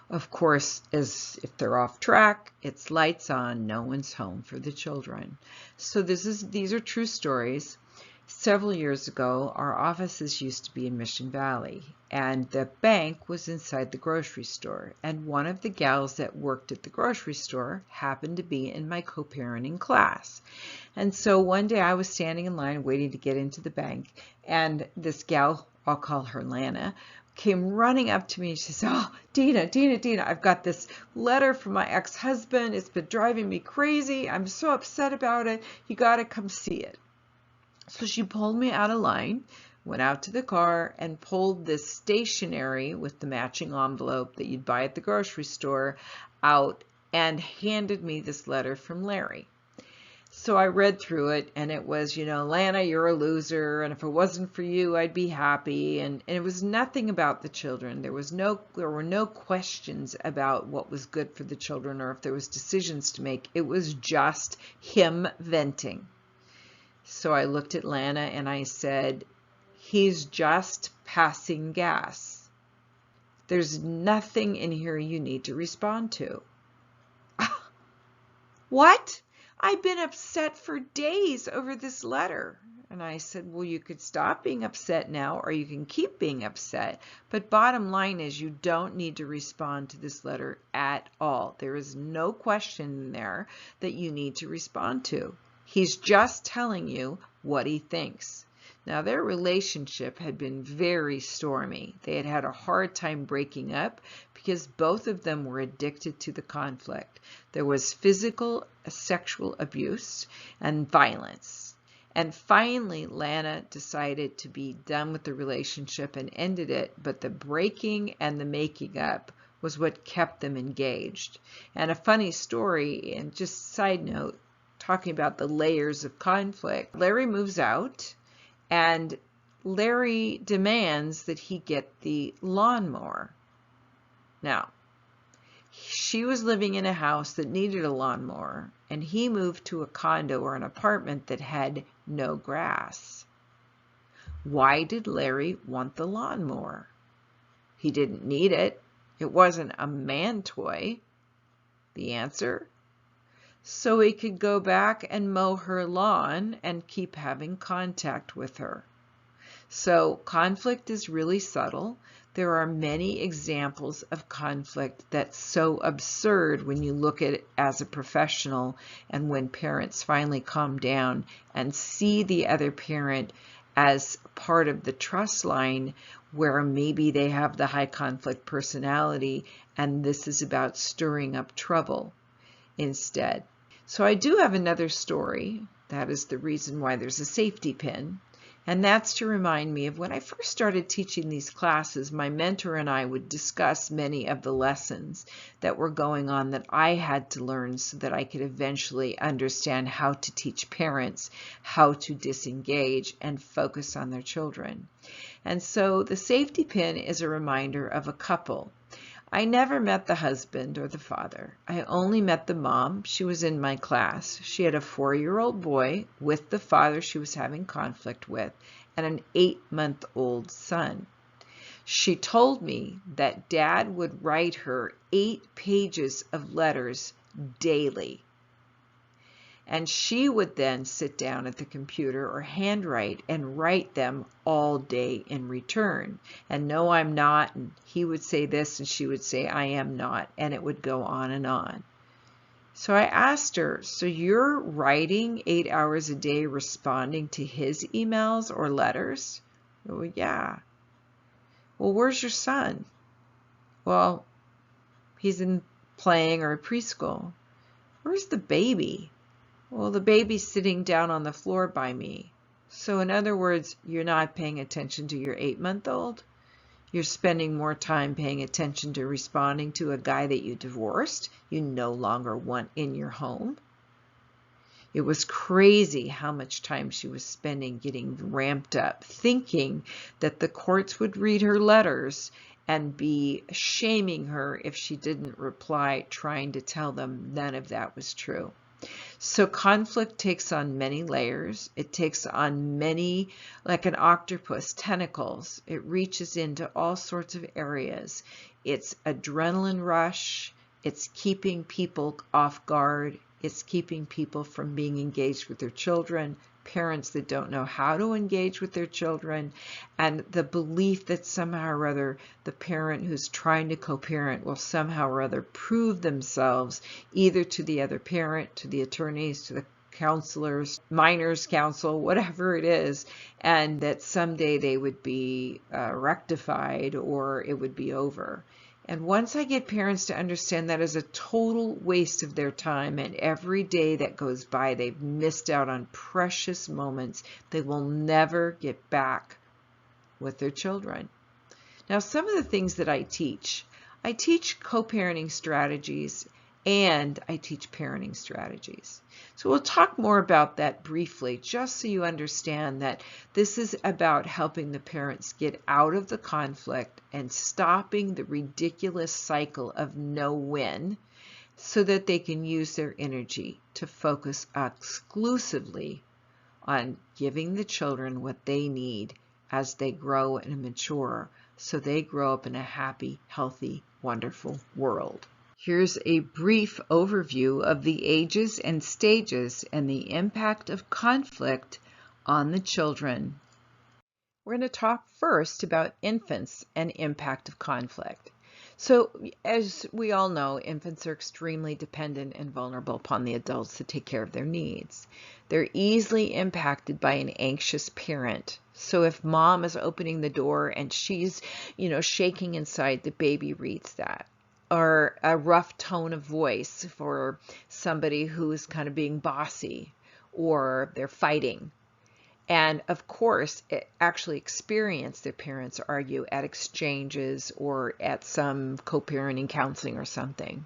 Of course, as if they're off track, it's lights on, no one's home for the children. So these are true stories. Several years ago, our offices used to be in Mission Valley, and the bank was inside the grocery store. And one of the gals that worked at the grocery store happened to be in my co-parenting class. And so one day I was standing in line waiting to get into the bank, and this gal, I'll call her Lana, came running up to me. She said, "Oh, Deena, I've got this letter from my ex-husband. It's been driving me crazy. I'm so upset about it. You got to come see it." So she pulled me out of line, went out to the car, and pulled this stationery with the matching envelope that you'd buy at the grocery store out and handed me this letter from Larry. So I read through it, and it was, "Lana, you're a loser, and if it wasn't for you, I'd be happy." And it was nothing about the children. There were no questions about what was good for the children or if there was decisions to make. It was just him venting. So I looked at Lana and I said, "He's just passing gas. There's nothing in here you need to respond to." "What? I've been upset for days over this letter." And I said, "Well, you could stop being upset now, or you can keep being upset. But bottom line is you don't need to respond to this letter at all. There is no question in there that you need to respond to. He's just telling you what he thinks." Now, their relationship had been very stormy. They had had a hard time breaking up because both of them were addicted to the conflict. There was physical, sexual abuse and violence. And finally, Lana decided to be done with the relationship and ended it, but the breaking and the making up was what kept them engaged. And a funny story, and just side note, talking about the layers of conflict, Larry moves out, and Larry demands that he get the lawnmower. Now, she was living in a house that needed a lawnmower, and he moved to a condo or an apartment that had no grass. Why did Larry want the lawnmower? He didn't need it. It wasn't a man toy. The answer? So he could go back and mow her lawn and keep having contact with her. So conflict is really subtle. There are many examples of conflict that's so absurd when you look at it as a professional, and when parents finally calm down and see the other parent as part of the trust line, where maybe they have the high conflict personality and this is about stirring up trouble instead. So I do have another story. That is the reason why there's a safety pin. And that's to remind me of when I first started teaching these classes, my mentor and I would discuss many of the lessons that were going on that I had to learn so that I could eventually understand how to teach parents how to disengage and focus on their children. And so the safety pin is a reminder of a couple. I never met the husband or the father. I only met the mom. She was in my class. She had a 4-year-old boy with the father she was having conflict with and an 8-month-old son. She told me that Dad would write her 8 pages of letters daily. And she would then sit down at the computer or handwrite and write them all day in return. And "No, I'm not," and he would say this and she would say, "I am not," and it would go on and on. So I asked her, "So you're writing 8 hours a day responding to his emails or letters?" "Oh, yeah." "Well, where's your son?" "Well, he's in playing or preschool." "Where's the baby?" "Well, the baby's sitting down on the floor by me." So in other words, you're not paying attention to your 8-month-old. You're spending more time paying attention to responding to a guy that you divorced, you no longer want in your home. It was crazy how much time she was spending getting ramped up, thinking that the courts would read her letters and be shaming her if she didn't reply, trying to tell them none of that was true. So conflict takes on many layers. It takes on many, like an octopus, tentacles. It reaches into all sorts of areas. It's adrenaline rush. It's keeping people off guard. It's keeping people from being engaged with their children, parents that don't know how to engage with their children, and the belief that somehow or other the parent who's trying to co-parent will somehow or other prove themselves either to the other parent, to the attorneys, to the counselors, minors counsel, whatever it is, and that someday they would be rectified or it would be over. And once I get parents to understand that is a total waste of their time, and every day that goes by, they've missed out on precious moments they will never get back with their children. Now, some of the things that I teach co-parenting strategies and I teach parenting strategies. So we'll talk more about that briefly, just so you understand that this is about helping the parents get out of the conflict and stopping the ridiculous cycle of no-win so that they can use their energy to focus exclusively on giving the children what they need as they grow and mature, so they grow up in a happy, healthy, wonderful world. Here's a brief overview of the ages and stages and the impact of conflict on the children. We're going to talk first about infants and impact of conflict. So, as we all know, infants are extremely dependent and vulnerable upon the adults to take care of their needs. They're easily impacted by an anxious parent. So if mom is opening the door and she's, shaking inside, the baby reads that. Or a rough tone of voice for somebody who's kind of being bossy, or they're fighting. And of course, actually experience their parents argue at exchanges or at some co-parenting counseling or something.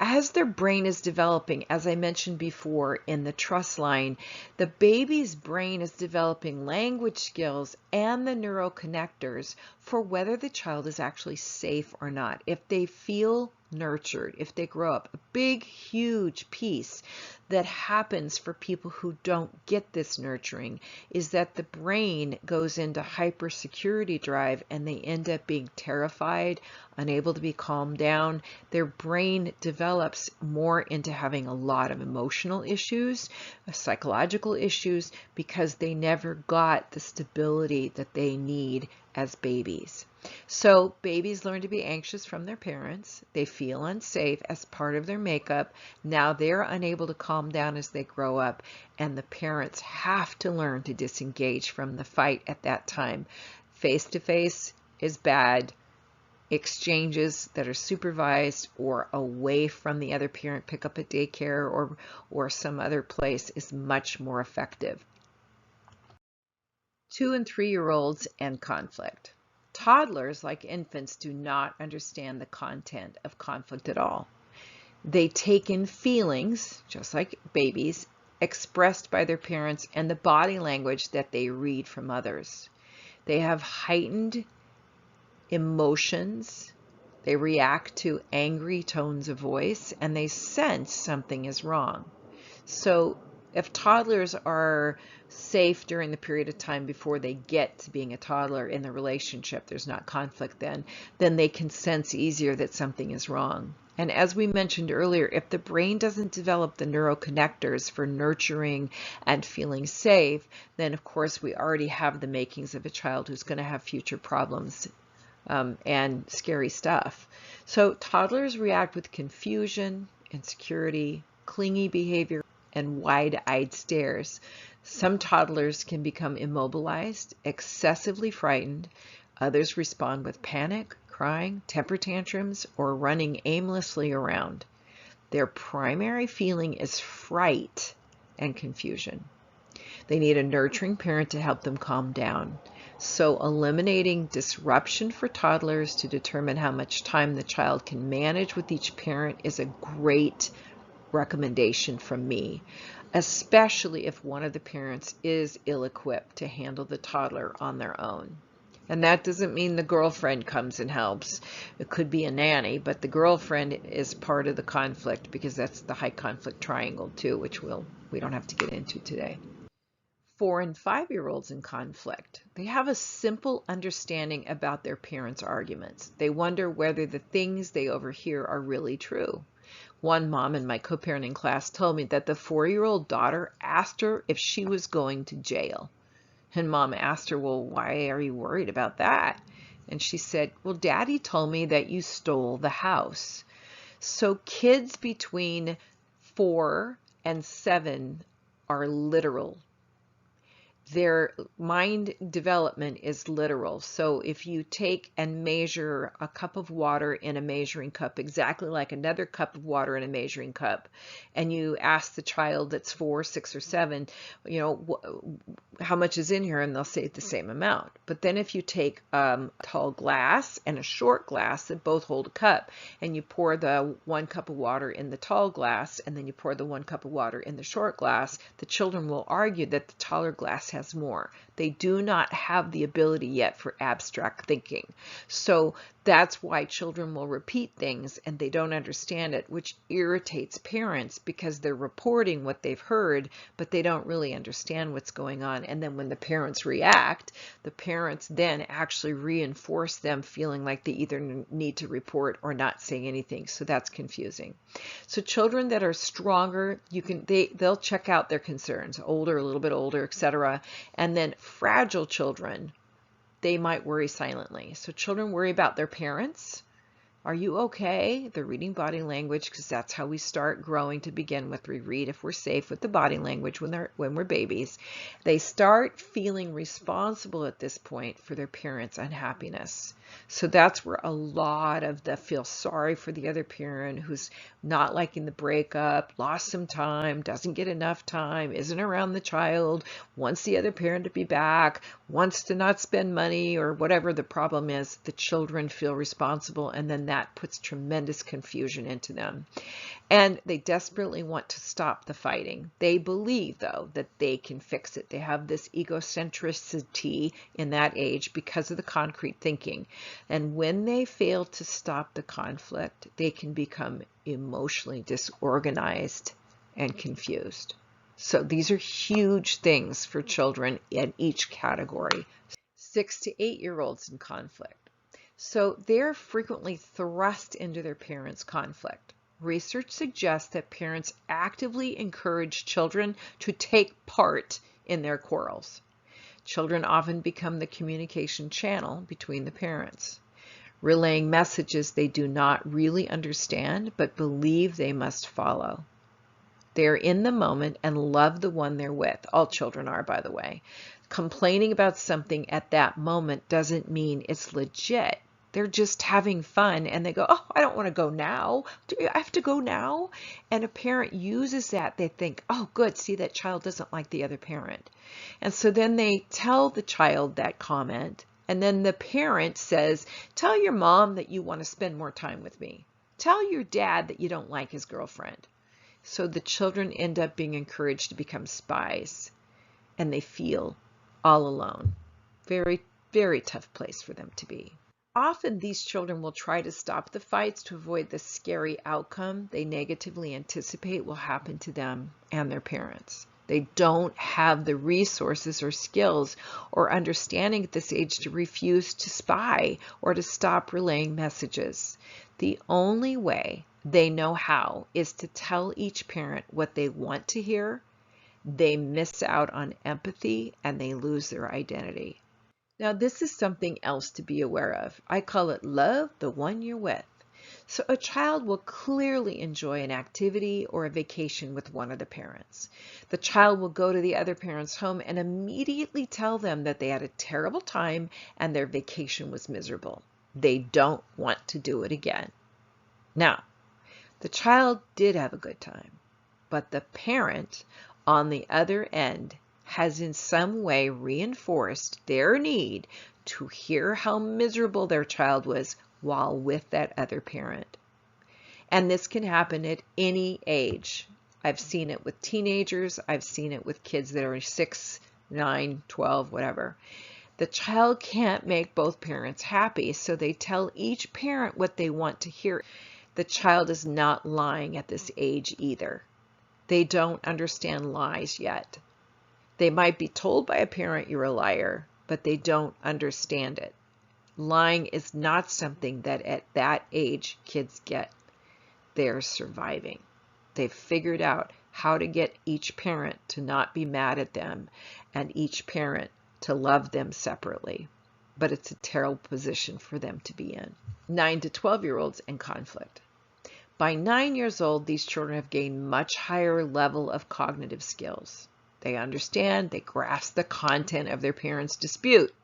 As their brain is developing, as I mentioned before in the trust line, the baby's brain is developing language skills and the neuroconnectors for whether the child is actually safe or not. If they feel nurtured, if they grow up, a big, huge piece that happens for people who don't get this nurturing is that the brain goes into hypersecurity drive and they end up being terrified, unable to be calmed down. Their brain develops more into having a lot of emotional issues, psychological issues, because they never got the stability that they need as babies. So babies learn to be anxious from their parents. They feel unsafe as part of their makeup. Now they're unable to calm down as they grow up, and the parents have to learn to disengage from the fight at that time. Face-to-face is bad. Exchanges that are supervised or away from the other parent, pick up at daycare or some other place, is much more effective. 2- and 3-year-olds and conflict. Toddlers, like infants, do not understand the content of conflict at all. They take in feelings, just like babies, expressed by their parents and the body language that they read from others. They have heightened emotions. They react to angry tones of voice, and they sense something is wrong. So if toddlers are safe during the period of time before they get to being a toddler in the relationship, there's not conflict then they can sense easier that something is wrong. And as we mentioned earlier, if the brain doesn't develop the neuroconnectors for nurturing and feeling safe, then of course we already have the makings of a child who's going to have future problems and scary stuff. So toddlers react with confusion, insecurity, clingy behavior, and wide-eyed stares. Some toddlers can become immobilized, excessively frightened. Others respond with panic, crying, temper tantrums, or running aimlessly around. Their primary feeling is fright and confusion. They need a nurturing parent to help them calm down. So eliminating disruption for toddlers to determine how much time the child can manage with each parent is a great recommendation from me, especially if one of the parents is ill-equipped to handle the toddler on their own. And that doesn't mean the girlfriend comes and helps. It could be a nanny, but the girlfriend is part of the conflict because that's the high conflict triangle too, which we don't have to get into today. 4- and 5-year-olds in conflict. They have a simple understanding about their parents' arguments. They wonder whether the things they overhear are really true. One mom in my co-parenting class told me that the 4-year-old daughter asked her if she was going to jail. And mom asked her, well, why are you worried about that? And she said, well, daddy told me that you stole the house. So kids between 4 and 7 are literal. Their mind development is literal. So if you take and measure a cup of water in a measuring cup, exactly like another cup of water in a measuring cup, and you ask the child that's 4, 6, or 7, how much is in here, and they'll say the same amount. But then if you take a tall glass and a short glass that both hold a cup, and you pour the 1 cup of water in the tall glass, and then you pour the 1 cup of water in the short glass, the children will argue that the taller glass has more. They do not have the ability yet for abstract thinking. So that's why children will repeat things and they don't understand it, which irritates parents because they're reporting what they've heard, but they don't really understand what's going on. And then when the parents react, the parents then actually reinforce them feeling like they either need to report or not say anything. So that's confusing. So children that are stronger, they'll check out their concerns, older, a little bit older, etc. And then fragile children, they might worry silently. So children worry about their parents. Are you okay? They're reading body language because that's how we start growing to begin with. We read if we're safe with the body language when we're babies. They start feeling responsible at this point for their parents' unhappiness. So that's where a lot of the feel sorry for the other parent who's not liking the breakup, lost some time, doesn't get enough time, isn't around the child, wants the other parent to be back, wants to not spend money, or whatever the problem is. The children feel responsible, and then that puts tremendous confusion into them. And they desperately want to stop the fighting. They believe, though, that they can fix it. They have this egocentricity in that age because of the concrete thinking. And when they fail to stop the conflict, they can become emotionally disorganized and confused. So these are huge things for children in each category. 6 to 8-year-olds in conflict. So they're frequently thrust into their parents' conflict. Research suggests that parents actively encourage children to take part in their quarrels. Children often become the communication channel between the parents, relaying messages they do not really understand but believe they must follow. They're in the moment and love the one they're with. All children are, by the way. Complaining about something at that moment doesn't mean it's legit. They're just having fun and they go, oh, I don't want to go now. Do I have to go now? And a parent uses that. They think, oh, good. See, that child doesn't like the other parent. And so then they tell the child that comment. And then the parent says, tell your mom that you want to spend more time with me. Tell your dad that you don't like his girlfriend. So the children end up being encouraged to become spies. And they feel all alone. Very, very tough place for them to be. Often these children will try to stop the fights to avoid the scary outcome they negatively anticipate will happen to them and their parents. They don't have the resources or skills or understanding at this age to refuse to spy or to stop relaying messages. The only way they know how is to tell each parent what they want to hear. They miss out on empathy and they lose their identity. Now, this is something else to be aware of. I call it love the one you're with. So a child will clearly enjoy an activity or a vacation with one of the parents. The child will go to the other parent's home and immediately tell them that they had a terrible time and their vacation was miserable. They don't want to do it again. Now, the child did have a good time, but the parent on the other end has in some way reinforced their need to hear how miserable their child was while with that other parent. And this can happen at any age. I've seen it with teenagers. I've seen it with kids that are 6, 9, 12, whatever. The child can't make both parents happy, so they tell each parent what they want to hear. The child is not lying at this age either. They don't understand lies yet. They might be told by a parent you're a liar, but they don't understand it. Lying is not something that at that age kids get. They're surviving. They've figured out how to get each parent to not be mad at them and each parent to love them separately. But it's a terrible position for them to be in. 9 to 12-year-olds in conflict. By 9 years old, these children have gained much higher level of cognitive skills. They understand, they grasp the content of their parents' dispute,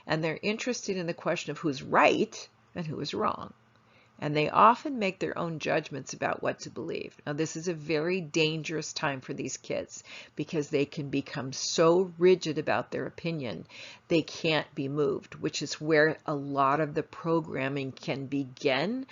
and they're interested in the question of who's right and who is wrong. And they often make their own judgments about what to believe. Now, this is a very dangerous time for these kids because they can become so rigid about their opinion, they can't be moved, which is where a lot of the programming can begin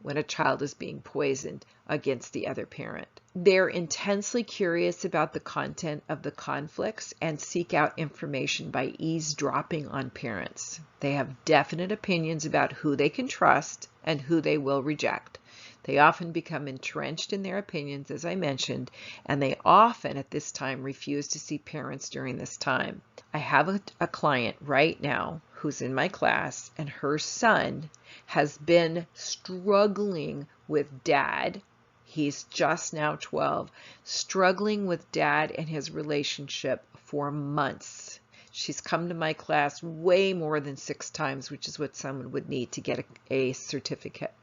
when a child is being poisoned against the other parent. They're intensely curious about the content of the conflicts and seek out information by eavesdropping on parents. They have definite opinions about who they can trust and who they will reject. They often become entrenched in their opinions, as I mentioned, and they often at this time refuse to see parents during this time. I have a client right now who's in my class, and her son has been struggling with dad. He's just now 12, struggling with dad and his relationship for months. She's come to my class way more than 6 times, which is what someone would need to get a certificate.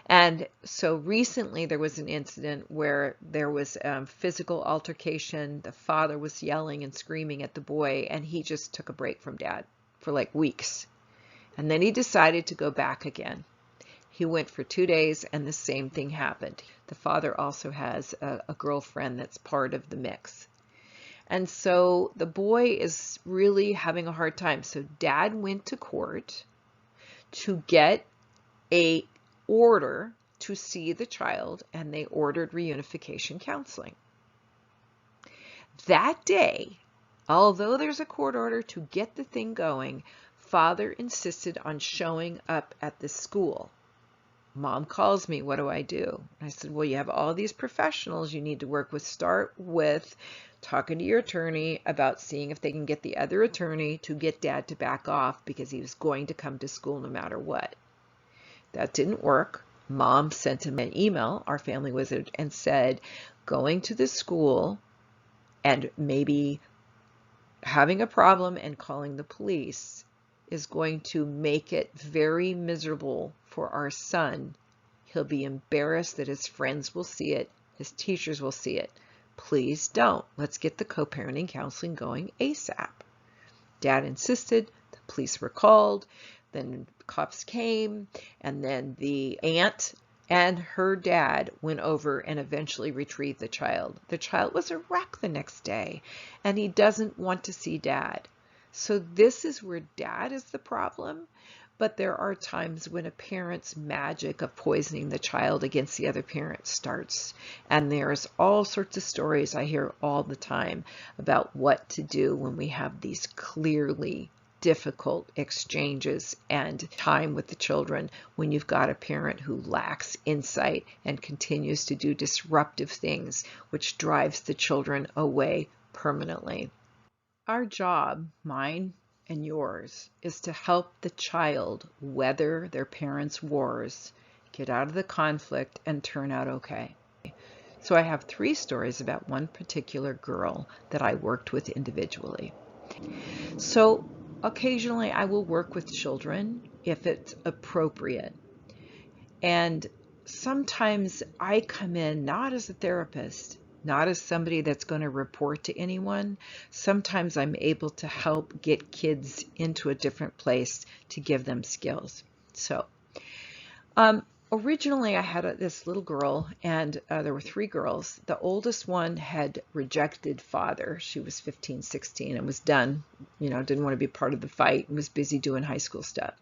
And so recently there was an incident where there was physical altercation. The father was yelling and screaming at the boy, and he just took a break from dad for like weeks. And then he decided to go back again. He went for 2 days and the same thing happened. The father also has a girlfriend that's part of the mix. And so the boy is really having a hard time. So dad went to court to get a order to see the child, and they ordered reunification counseling. That day, although there's a court order to get the thing going, father insisted on showing up at the school. Mom calls me, what do I do? I said, well, you have all these professionals you need to work with. Start with talking to your attorney about seeing if they can get the other attorney to get dad to back off because he was going to come to school no matter what. That didn't work. Mom sent him an email, our family wizard, and said, going to the school and maybe having a problem and calling the police is going to make it very miserable for our son. He'll be embarrassed that his friends will see it, his teachers will see it. Please don't. Let's get the co-parenting counseling going ASAP. Dad insisted. The police were called. Then cops came, and then the aunt and her dad went over and eventually retrieved the child. The child was a wreck the next day, and he doesn't want to see dad. So this is where dad is the problem, but there are times when a parent's magic of poisoning the child against the other parent starts, and there's all sorts of stories I hear all the time about what to do when we have these clearly difficult exchanges and time with the children when you've got a parent who lacks insight and continues to do disruptive things, which drives the children away permanently. Our job, mine and yours, is to help the child weather their parents' wars, get out of the conflict, and turn out okay. So I have 3 stories about one particular girl that I worked with individually. So occasionally I will work with children if it's appropriate. And sometimes I come in not as a therapist, not as somebody that's going to report to anyone. Sometimes I'm able to help get kids into a different place to give them skills. So originally I had this little girl, and there were 3 girls. The oldest one had rejected father. She was 15, 16 and was done, didn't want to be part of the fight and was busy doing high school stuff.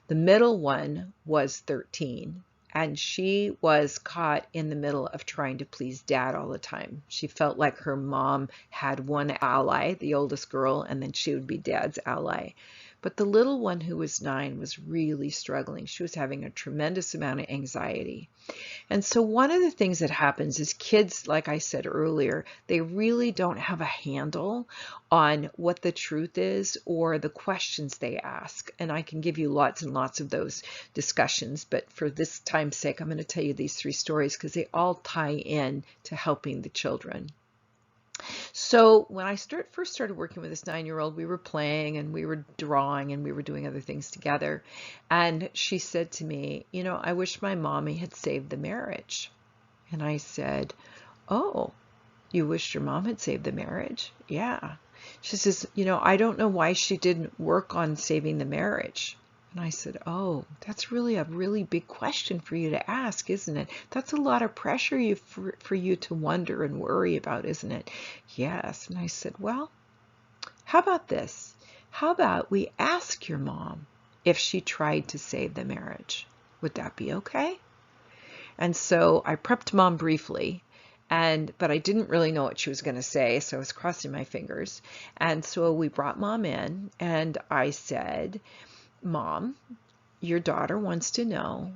The middle one was 13, and she was caught in the middle of trying to please dad all the time. She felt like her mom had one ally, the oldest girl, and then she would be dad's ally. But the little one who was 9 was really struggling. She was having a tremendous amount of anxiety. And so one of the things that happens is kids, like I said earlier, they really don't have a handle on what the truth is or the questions they ask. And I can give you lots and lots of those discussions, but for this time's sake, I'm going to tell you these 3 stories because they all tie in to helping the children. So when I first started working with this 9-year-old, we were playing and we were drawing and we were doing other things together. And she said to me, I wish my mommy had saved the marriage. And I said, oh, You wished your mom had saved the marriage? Yeah. She says, I don't know why she didn't work on saving the marriage. And I said, oh, that's really a really big question for you to ask, isn't it? That's a lot of pressure for you to wonder and worry about, isn't it? Yes. And I said, well, how about this? How about we ask your mom if she tried to save the marriage? Would that be okay? And so I prepped mom briefly, but I didn't really know what she was going to say, so I was crossing my fingers. And so we brought mom in, and I said, Mom, your daughter wants to know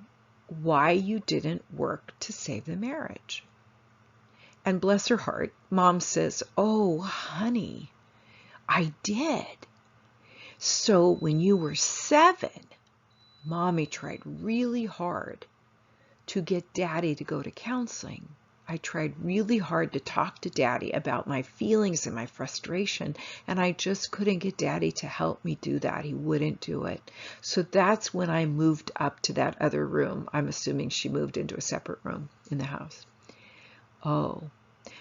why you didn't work to save the marriage. And bless her heart, mom says, oh, honey, I did. So when you were 7, mommy tried really hard to get daddy to go to counseling. I tried really hard to talk to daddy about my feelings and my frustration, and I just couldn't get daddy to help me do that. He wouldn't do it. So that's when I moved up to that other room. I'm assuming she moved into a separate room in the house. Oh,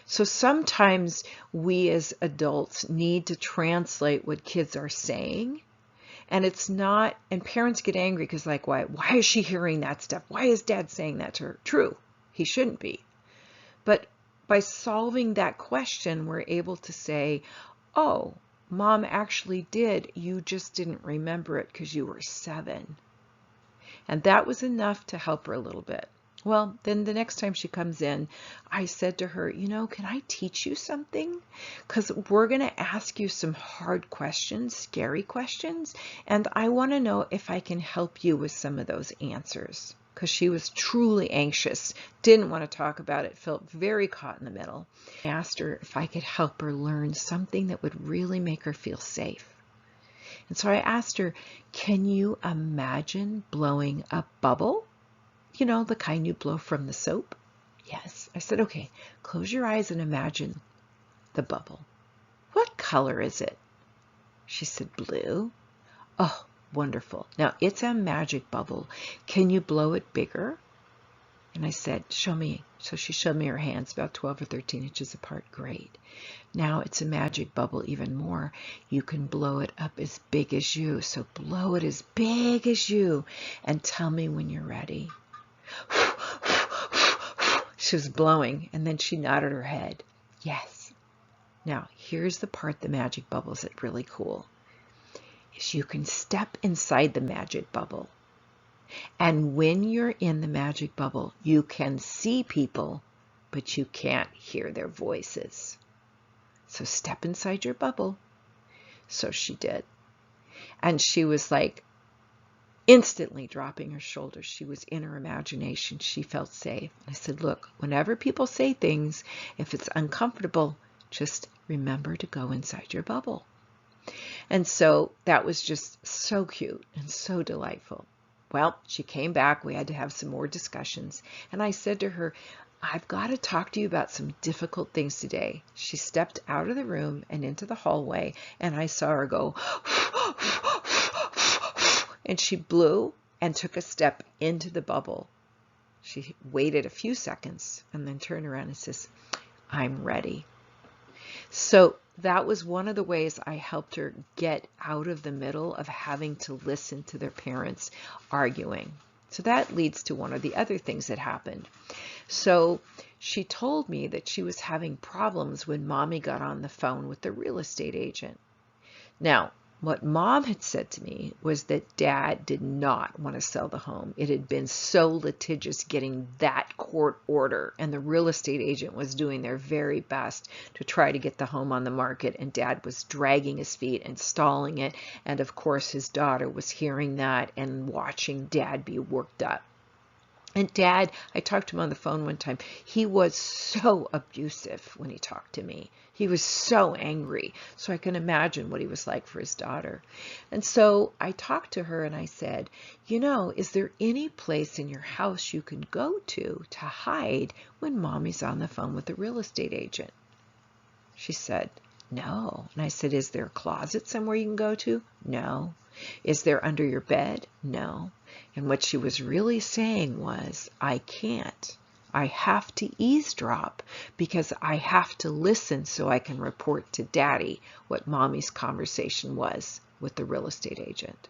so sometimes we as adults need to translate what kids are saying. And it's not, and parents get angry because like, why is she hearing that stuff? Why is dad saying that to her? True, he shouldn't be. But by solving that question, we're able to say, oh, mom actually did. You just didn't remember it because you were 7. And that was enough to help her a little bit. Well, then the next time she comes in, I said to her, can I teach you something? Because we're going to ask you some hard questions, scary questions, and I want to know if I can help you with some of those answers. Because she was truly anxious, didn't want to talk about it, felt very caught in the middle. I asked her if I could help her learn something that would really make her feel safe. And so I asked her, can you imagine blowing a bubble? The kind you blow from the soap? Yes. I said, okay, close your eyes and imagine the bubble. What color is it? She said, blue. Oh, wonderful. Now, it's a magic bubble. Can you blow it bigger? And I said, show me. So she showed me her hands about 12 or 13 inches apart. Great. Now it's a magic bubble even more. You can blow it up as big as you. So blow it as big as you and tell me when you're ready. She was blowing, and then she nodded her head. Yes. Now, here's the part the magic bubbles that really cool. Is you can step inside the magic bubble. And when you're in the magic bubble, you can see people, but you can't hear their voices. So step inside your bubble. So she did. And she was like, instantly dropping her shoulders. She was in her imagination. She felt safe. I said, look, whenever people say things, if it's uncomfortable, just remember to go inside your bubble. And so that was just so cute and so delightful. Well, she came back. We had to have some more discussions. And I said to her, I've got to talk to you about some difficult things today. She stepped out of the room and into the hallway, and I saw her go, and she blew and took a step into the bubble. She waited a few seconds and then turned around and says, I'm ready. So that was one of the ways I helped her get out of the middle of having to listen to their parents arguing. So that leads to one of the other things that happened. So she told me that she was having problems when mommy got on the phone with the real estate agent. Now, what mom had said to me was that dad did not want to sell the home. It had been so litigious getting that court order, and the real estate agent was doing their very best to try to get the home on the market, and dad was dragging his feet and stalling it. And of course, his daughter was hearing that and watching dad be worked up. And dad, I talked to him on the phone one time, he was so abusive when he talked to me. He was so angry. So I can imagine what he was like for his daughter. And so I talked to her and I said, is there any place in your house you can go to hide when mommy's on the phone with the real estate agent? She said, no. And I said, is there a closet somewhere you can go to? No. Is there under your bed? No. And what she was really saying was, I can't. I have to eavesdrop because I have to listen so I can report to Daddy what Mommy's conversation was with the real estate agent.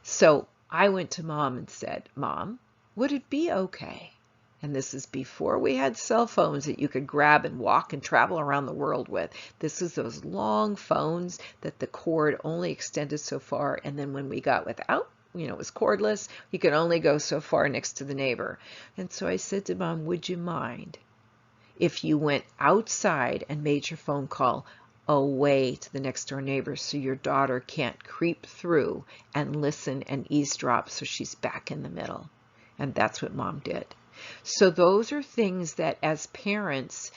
So I went to Mom and said, Mom, would it be okay? And this is before we had cell phones that you could grab and walk and travel around the world with. This is those long phones that the cord only extended so far. And then when we got without, it was cordless, you could only go so far next to the neighbor. And so I said to Mom, would you mind if you went outside and made your phone call away to the next door neighbor so your daughter can't creep through and listen and eavesdrop so she's back in the middle? And that's what Mom did. So those are things that as parents,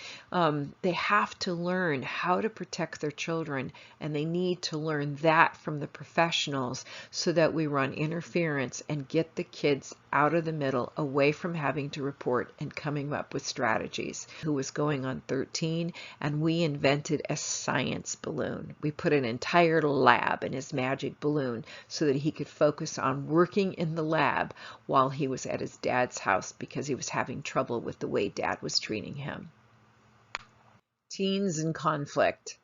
they have to learn how to protect their children, and they need to learn that from the professionals so that we run interference and get the kids out of the middle, away from having to report and coming up with strategies. Who was going on 13, and we invented a science balloon. We put an entire lab in his magic balloon so that he could focus on working in the lab while he was at his dad's house because he was having trouble with the way Dad was treating him. Teens in conflict.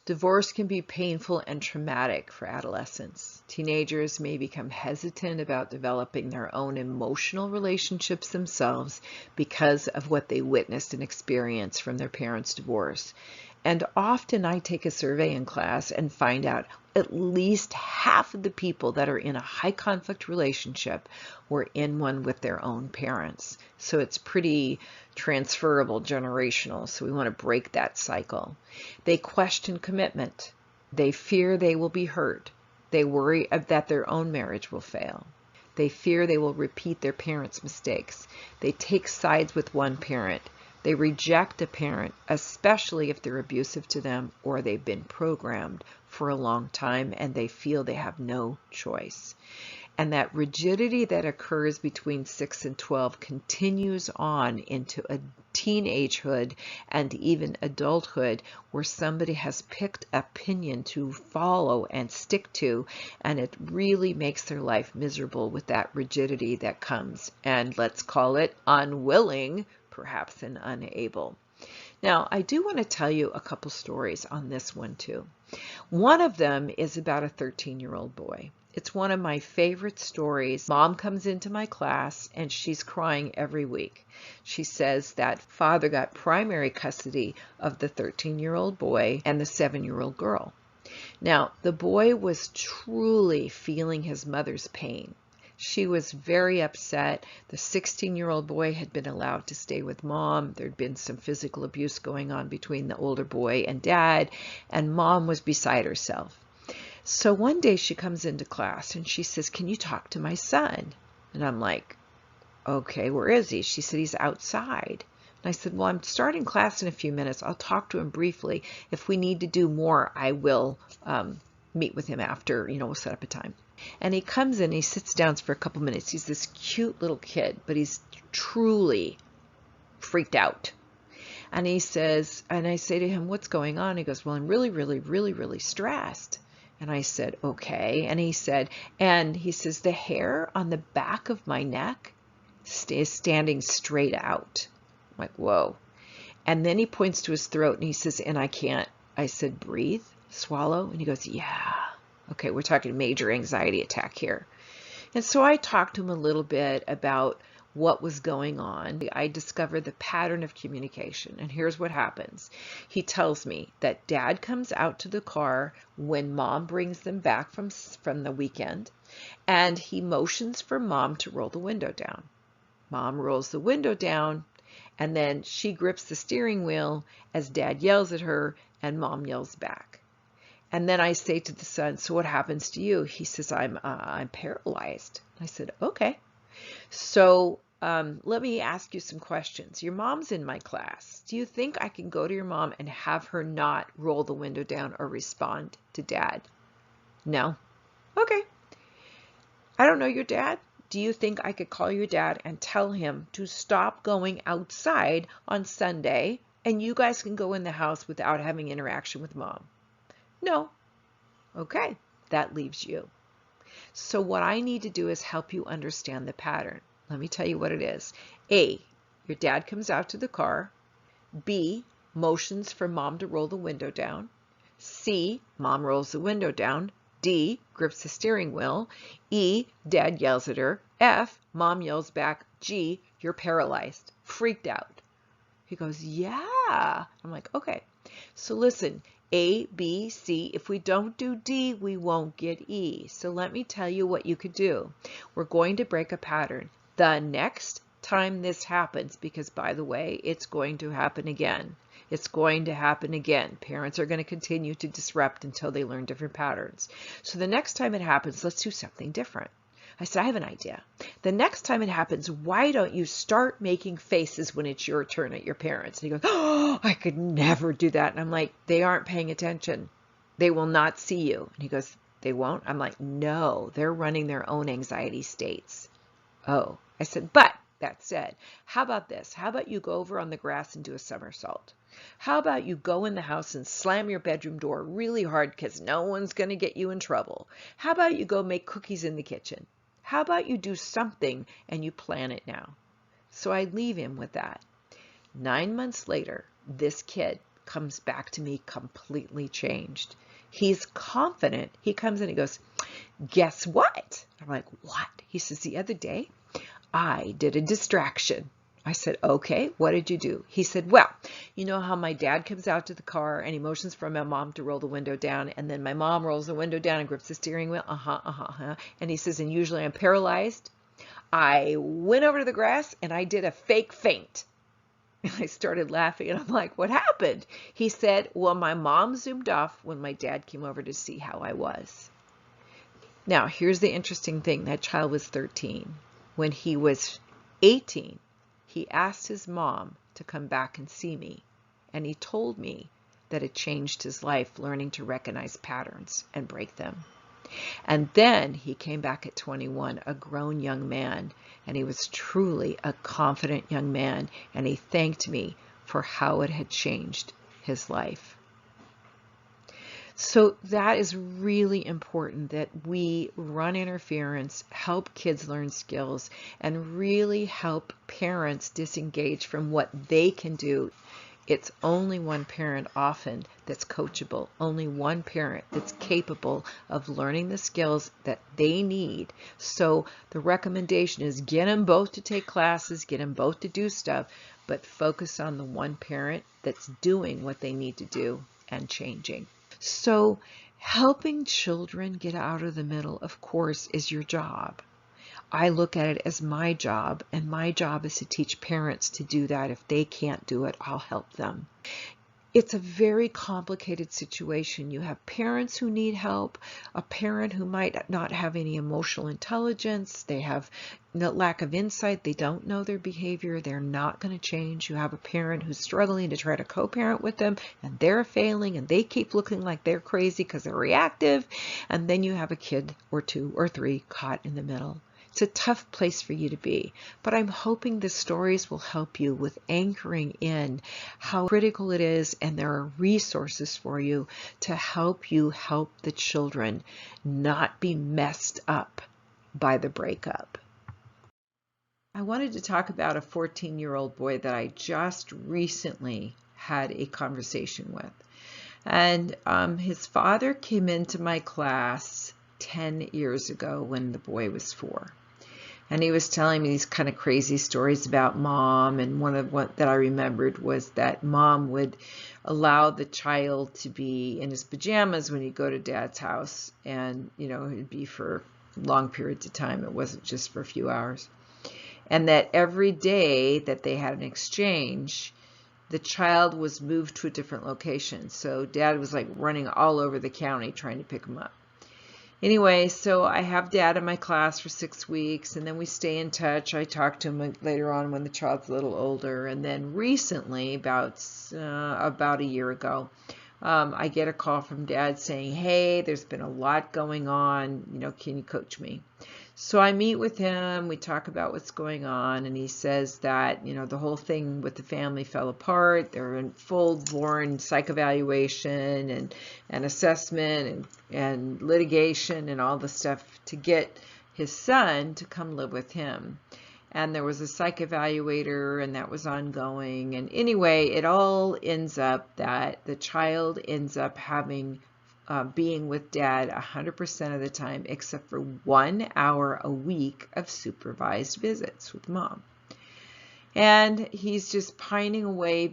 Divorce can be painful and traumatic for adolescents. Teenagers may become hesitant about developing their own emotional relationships themselves because of what they witnessed and experienced from their parents' divorce. And often I take a survey in class and find out at least half of the people that are in a high conflict relationship were in one with their own parents. So it's pretty transferable, generational. So we want to break that cycle. They question commitment. They fear they will be hurt. They worry that their own marriage will fail. They fear they will repeat their parents' mistakes. They take sides with one parent. They reject a parent, especially if they're abusive to them or they've been programmed for a long time and they feel they have no choice. And that rigidity that occurs between 6 and 12 continues on into a teenagehood and even adulthood, where somebody has picked an opinion to follow and stick to, and it really makes their life miserable with that rigidity that comes. And let's call it unwilling, perhaps, and unable. Now, I do want to tell you a couple stories on this one too. One of them is about a 13-year-old boy. It's one of my favorite stories. Mom comes into my class and she's crying every week. She says that father got primary custody of the 13-year-old boy and the 7-year-old girl. Now, the boy was truly feeling his mother's pain. She was very upset. The 16-year-old boy had been allowed to stay with Mom. There'd been some physical abuse going on between the older boy and Dad, and Mom was beside herself. So one day she comes into class and she says, "Can you talk to my son?" And I'm like, "Okay, where is he?" She said, "He's outside." And I said, "Well, I'm starting class in a few minutes. I'll talk to him briefly. If we need to do more, I will meet with him after, we'll set up a time." And he comes in, he sits down for a couple minutes. He's this cute little kid, but he's truly freaked out. And he says, and I say to him, "What's going on?" He goes, "Well, I'm really, really, really, really stressed." And I said, "Okay." And he says, "The hair on the back of my neck is standing straight out." I'm like, whoa. And then he points to his throat and he says, "And I can't." I said, "Breathe, swallow." And he goes, "Yeah." Okay, we're talking major anxiety attack here. And so I talked to him a little bit about what was going on. I discovered the pattern of communication, and here's what happens. He tells me that Dad comes out to the car when Mom brings them back from the weekend, and he motions for Mom to roll the window down. Mom rolls the window down, and then she grips the steering wheel as Dad yells at her, and Mom yells back. And then I say to the son, "So what happens to you?" He says, I'm paralyzed." I said, "Okay. So let me ask you some questions. Your mom's in my class. Do you think I can go to your mom and have her not roll the window down or respond to Dad?" "No." "Okay. I don't know your dad. Do you think I could call your dad and tell him to stop going outside on Sunday and you guys can go in the house without having interaction with Mom?" "No." "Okay, that leaves you. So what I need to do is help you understand the pattern. Let me tell you what it is. A, your dad comes out to the car. B, motions for mom to roll the window down. C, mom rolls the window down. D, grips the steering wheel. E, dad yells at her. F, mom yells back. G, you're paralyzed, freaked out. He goes, yeah. I'm like, okay. So listen, A, B, C. If we don't do D, we won't get E. So let me tell you what you could do. We're going to break a pattern. The next time this happens, because by the way, it's going to happen again. It's going to happen again. Parents are going to continue to disrupt until they learn different patterns. So the next time it happens, let's do something different. I said, I have an idea. The next time it happens, why don't you start making faces when it's your turn at your parents? And he goes, oh, I could never do that. And I'm like, they aren't paying attention. They will not see you. And he goes, they won't? I'm like, no, they're running their own anxiety states. Oh, I said, but that said, how about this? How about you go over on the grass and do a somersault? How about you go in the house and slam your bedroom door really hard because no one's going to get you in trouble? How about you go make cookies in the kitchen? How about you do something and you plan it now? So I leave him with that. 9 months later, this kid comes back to me completely changed. He's confident. He comes in and he goes, guess what? I'm like, what? He says, the other day, I did a distraction. I said, okay, what did you do? He said, well, you know how my dad comes out to the car and he motions for my mom to roll the window down, and then my mom rolls the window down and grips the steering wheel? And he says, and usually I'm paralyzed. I went over to the grass and I did a fake faint. And I started laughing and I'm like, what happened? He said, well, my mom zoomed off when my dad came over to see how I was. Now, here's the interesting thing. That child was 13. When he was 18, he asked his mom to come back and see me. And he told me that it changed his life learning to recognize patterns and break them. And then he came back at 21, a grown young man, and he was truly a confident young man, and he thanked me for how it had changed his life. So that is really important, that we run interference, help kids learn skills, and really help parents disengage from what they can do. It's only one parent often that's coachable, only one parent that's capable of learning the skills that they need. So the recommendation is get them both to take classes, get them both to do stuff, but focus on the one parent that's doing what they need to do and changing. So helping children get out of the middle, of course, is your job. I look at it as my job, and my job is to teach parents to do that. If they can't do it, I'll help them. It's a very complicated situation. You have parents who need help, a parent who might not have any emotional intelligence, they have lack of insight, they don't know their behavior, they're not going to change. You have a parent who's struggling to try to co-parent with them, and they're failing, and they keep looking like they're crazy because they're reactive, and then you have a kid or two or three caught in the middle. It's a tough place for you to be, but I'm hoping the stories will help you with anchoring in how critical it is, and there are resources for you to help you help the children not be messed up by the breakup. I wanted to talk about a 14-year-old boy that I just recently had a conversation with. And his father came into my class 10 years ago when the boy was 4. And he was telling me these kind of crazy stories about mom, and one of what that I remembered was that mom would allow the child to be in his pajamas when he'd go to dad's house, and it'd be for long periods of time. It wasn't just for a few hours. And that every day that they had an exchange, the child was moved to a different location. So dad was like running all over the county trying to pick him up. Anyway, so I have dad in my class for 6 weeks, and then we stay in touch. I talk to him later on when the child's a little older. And then recently, about a year ago, I get a call from dad saying, hey, there's been a lot going on, can you coach me? So I meet with him, we talk about what's going on, and he says that, the whole thing with the family fell apart. They're in full-blown psych evaluation and assessment and litigation and all the stuff to get his son to come live with him. and there was a psych evaluator, and that was ongoing. And anyway, it all ends up that the child ends up having being with dad 100% of the time, except for 1 hour a week of supervised visits with mom. And he's just pining away,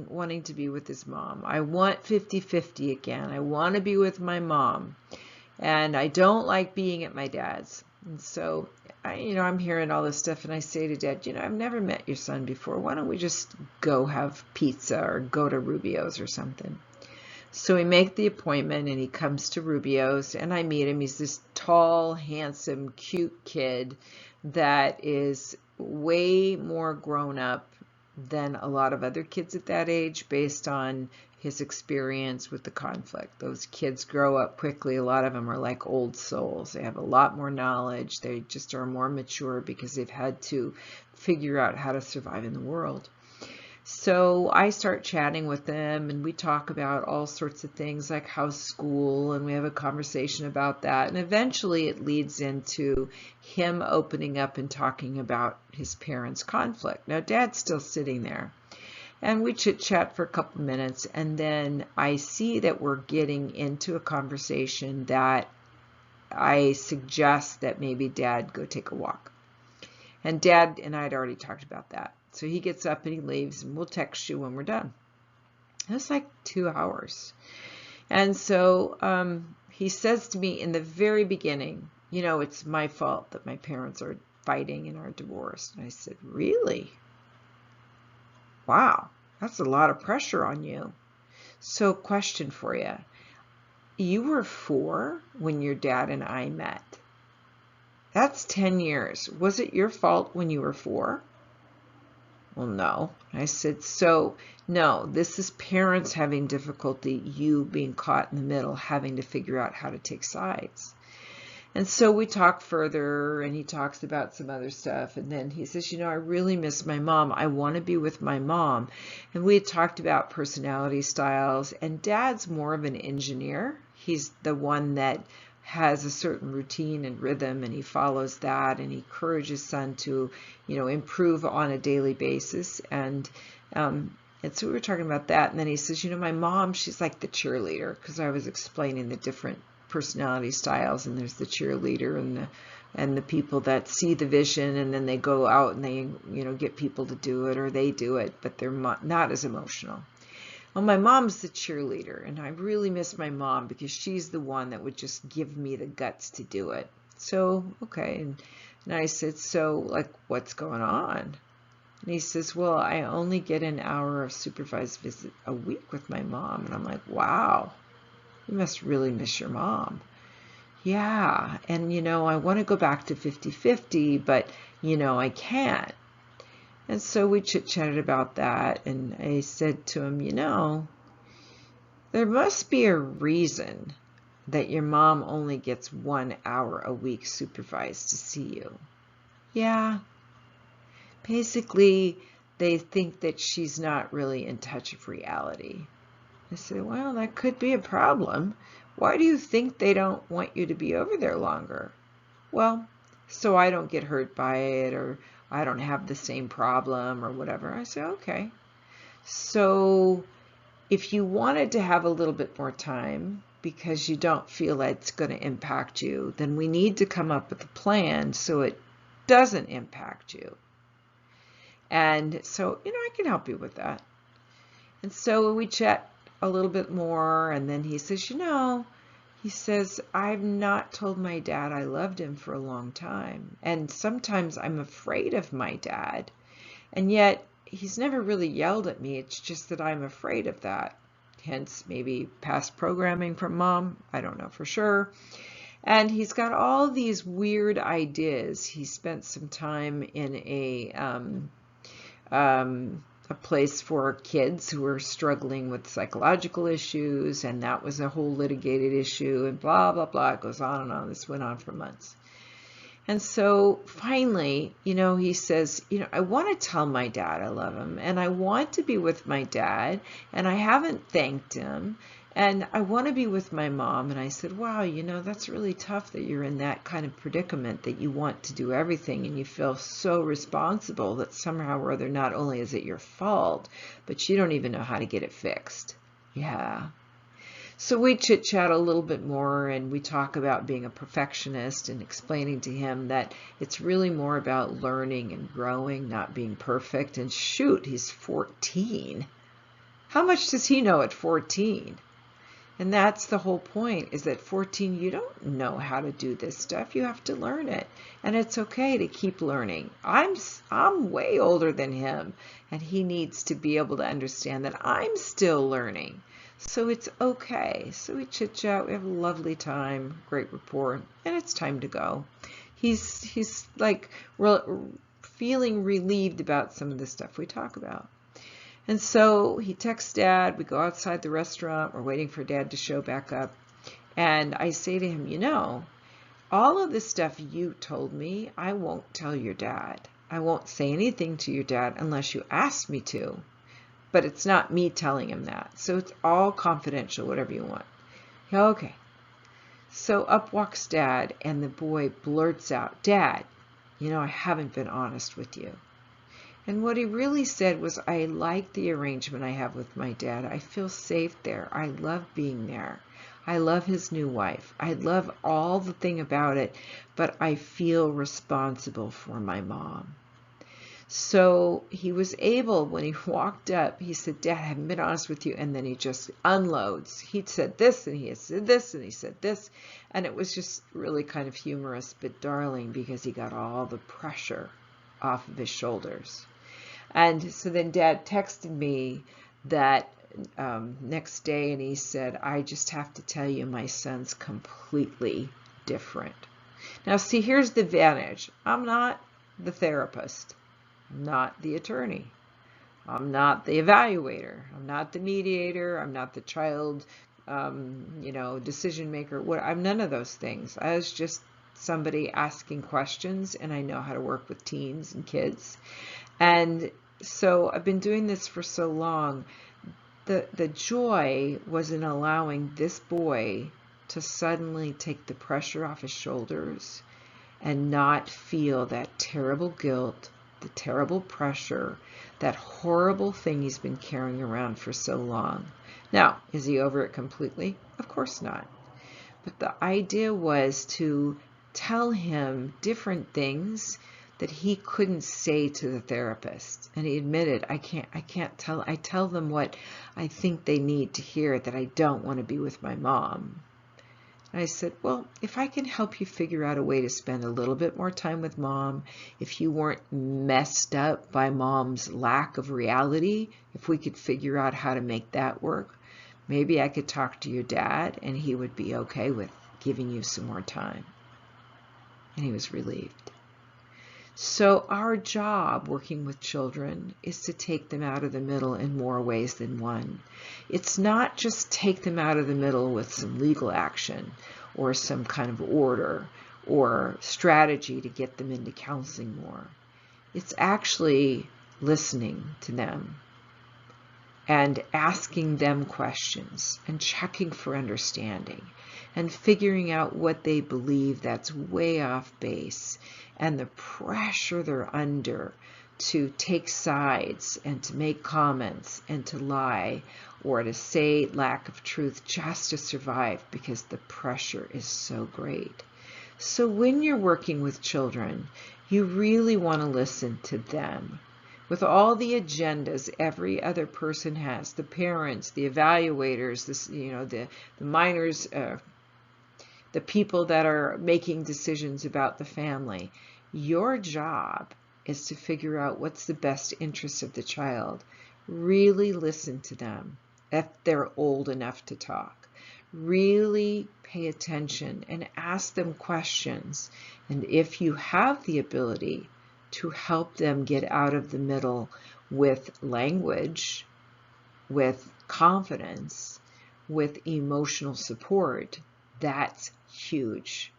wanting to be with his mom. I want 50-50 again. I want to be with my mom. And I don't like being at my dad's. And so, I'm hearing all this stuff, and I say to Dad, I've never met your son before. Why don't we just go have pizza or go to Rubio's or something? So we make the appointment, and he comes to Rubio's, and I meet him. He's this tall, handsome, cute kid that is way more grown up than a lot of other kids at that age based on his experience with the conflict. Those kids grow up quickly. A lot of them are like old souls. They have a lot more knowledge. They just are more mature because they've had to figure out how to survive in the world. So I start chatting with them, and we talk about all sorts of things like how's school, and we have a conversation about that. And eventually it leads into him opening up and talking about his parents' conflict. Now, Dad's still sitting there, and we chit-chat for a couple minutes, and then I see that we're getting into a conversation that I suggest that maybe Dad go take a walk. And Dad and I had already talked about that. So he gets up and he leaves, and we'll text you when we're done. It was like 2 hours. And so he says to me in the very beginning, it's my fault that my parents are fighting and are divorced. And I said, really? Wow, that's a lot of pressure on you. So question for you. You were 4 when your dad and I met. That's 10 years. Was it your fault when you were 4? Well, no. I said, so no, this is parents having difficulty, you being caught in the middle, having to figure out how to take sides. And so we talk further, and he talks about some other stuff. And then he says, I really miss my mom. I want to be with my mom. And we had talked about personality styles, and Dad's more of an engineer. He's the one that has a certain routine and rhythm, and he follows that, and he encourages son to, improve on a daily basis. And so we were talking about that. And then he says, my mom, she's like the cheerleader, because I was explaining the different personality styles, and there's the cheerleader and the people that see the vision, and then they go out and they, get people to do it, or they do it, but they're not as emotional. Well, my mom's the cheerleader, and I really miss my mom because she's the one that would just give me the guts to do it. So, okay. And I said, so, like, what's going on? And he says, well, I only get an hour of supervised visit a week with my mom. And I'm like, wow, you must really miss your mom. Yeah. And, I want to go back to 50-50, but, I can't. And so we chit-chatted about that, and I said to him, there must be a reason that your mom only gets 1 hour a week supervised to see you. Yeah. Basically, they think that she's not really in touch with reality. I said, well, that could be a problem. Why do you think they don't want you to be over there longer? Well, so I don't get hurt by it, or I don't have the same problem or whatever. I said, okay. So if you wanted to have a little bit more time because you don't feel that it's going to impact you, then we need to come up with a plan so it doesn't impact you. And so, I can help you with that. And so we chat a little bit more, and then he says, he says, I've not told my dad I loved him for a long time. And sometimes I'm afraid of my dad. And yet he's never really yelled at me. It's just that I'm afraid of that. Hence maybe past programming from mom. I don't know for sure. And he's got all these weird ideas. He spent some time in a place for kids who were struggling with psychological issues, and that was a whole litigated issue, and blah, blah, blah. It goes on and on. This went on for months. And so finally, he says, I want to tell my dad I love him, and I want to be with my dad, and I haven't thanked him, And I want to be with my mom. And I said, wow, you know, that's really tough that you're in that kind of predicament, that you want to do everything and you feel so responsible that somehow or other, not only is it your fault, but you don't even know how to get it fixed. Yeah. So we chit-chat a little bit more, and we talk about being a perfectionist and explaining to him that it's really more about learning and growing, not being perfect. And shoot, he's 14. How much does he know at 14? And that's the whole point, is that 14, you don't know how to do this stuff. You have to learn it. And it's okay to keep learning. I'm way older than him, and he needs to be able to understand that I'm still learning. So it's okay. So we chit chat, we have a lovely time, great rapport, and it's time to go. He's like feeling relieved about some of the stuff we talk about. And so he texts Dad, we go outside the restaurant, we're waiting for Dad to show back up. And I say to him, you know, all of the stuff you told me, I won't tell your dad. I won't say anything to your dad unless you ask me to. But it's not me telling him that. So it's all confidential, whatever you want. Okay. So up walks Dad, and the boy blurts out, Dad, you know, I haven't been honest with you. And what he really said was, I like the arrangement I have with my dad. I feel safe there. I love being there. I love his new wife. I love all the thing about it, but I feel responsible for my mom. So he was able, when he walked up, he said, Dad, I haven't been honest with you. And then he just unloads. He said this, and he said this, and he said this. And it was just really kind of humorous, but darling, because he got all the pressure off of his shoulders. And so then Dad texted me that next day, and he said, I just have to tell you, my son's completely different. Now, see, here's the advantage. I'm not the therapist. I'm not the attorney. I'm not the evaluator. I'm not the mediator. I'm not the child, decision maker. I'm none of those things. I was just somebody asking questions, and I know how to work with teens and kids. And so I've been doing this for so long. The joy was in allowing this boy to suddenly take the pressure off his shoulders and not feel that terrible guilt, the terrible pressure, that horrible thing he's been carrying around for so long. Now, is he over it completely? Of course not. But the idea was to tell him different things that he couldn't say to the therapist. And he admitted, I can't tell. I tell them what I think they need to hear, that I don't want to be with my mom. And I said, well, if I can help you figure out a way to spend a little bit more time with mom, if you weren't messed up by mom's lack of reality, if we could figure out how to make that work, maybe I could talk to your dad and he would be okay with giving you some more time. And he was relieved. So our job working with children is to take them out of the middle in more ways than one. It's not just take them out of the middle with some legal action or some kind of order or strategy to get them into counseling more. It's actually listening to them and asking them questions and checking for understanding and figuring out what they believe that's way off base and the pressure they're under to take sides and to make comments and to lie or to say lack of truth just to survive because the pressure is so great. So when you're working with children, you really want to listen to them. With all the agendas every other person has, the parents, the evaluators, the minors, the people that are making decisions about the family, your job is to figure out what's the best interest of the child. Really listen to them if they're old enough to talk. Really pay attention and ask them questions. And if you have the ability to help them get out of the middle with language, with confidence, with emotional support, that's huge.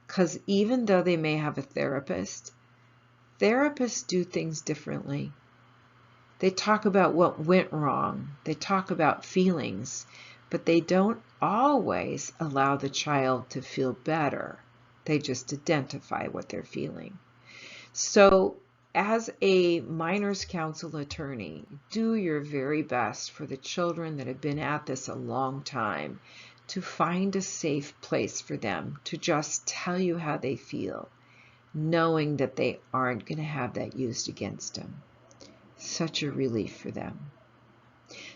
Because even though they may have a therapist, therapists do things differently. They talk about what went wrong. They talk about feelings. but they don't always allow the child to feel better. They just identify what they're feeling. So as a minors counsel attorney, do your very best for the children that have been at this a long time to find a safe place for them to just tell you how they feel, knowing that they aren't going to have that used against them. Such a relief for them.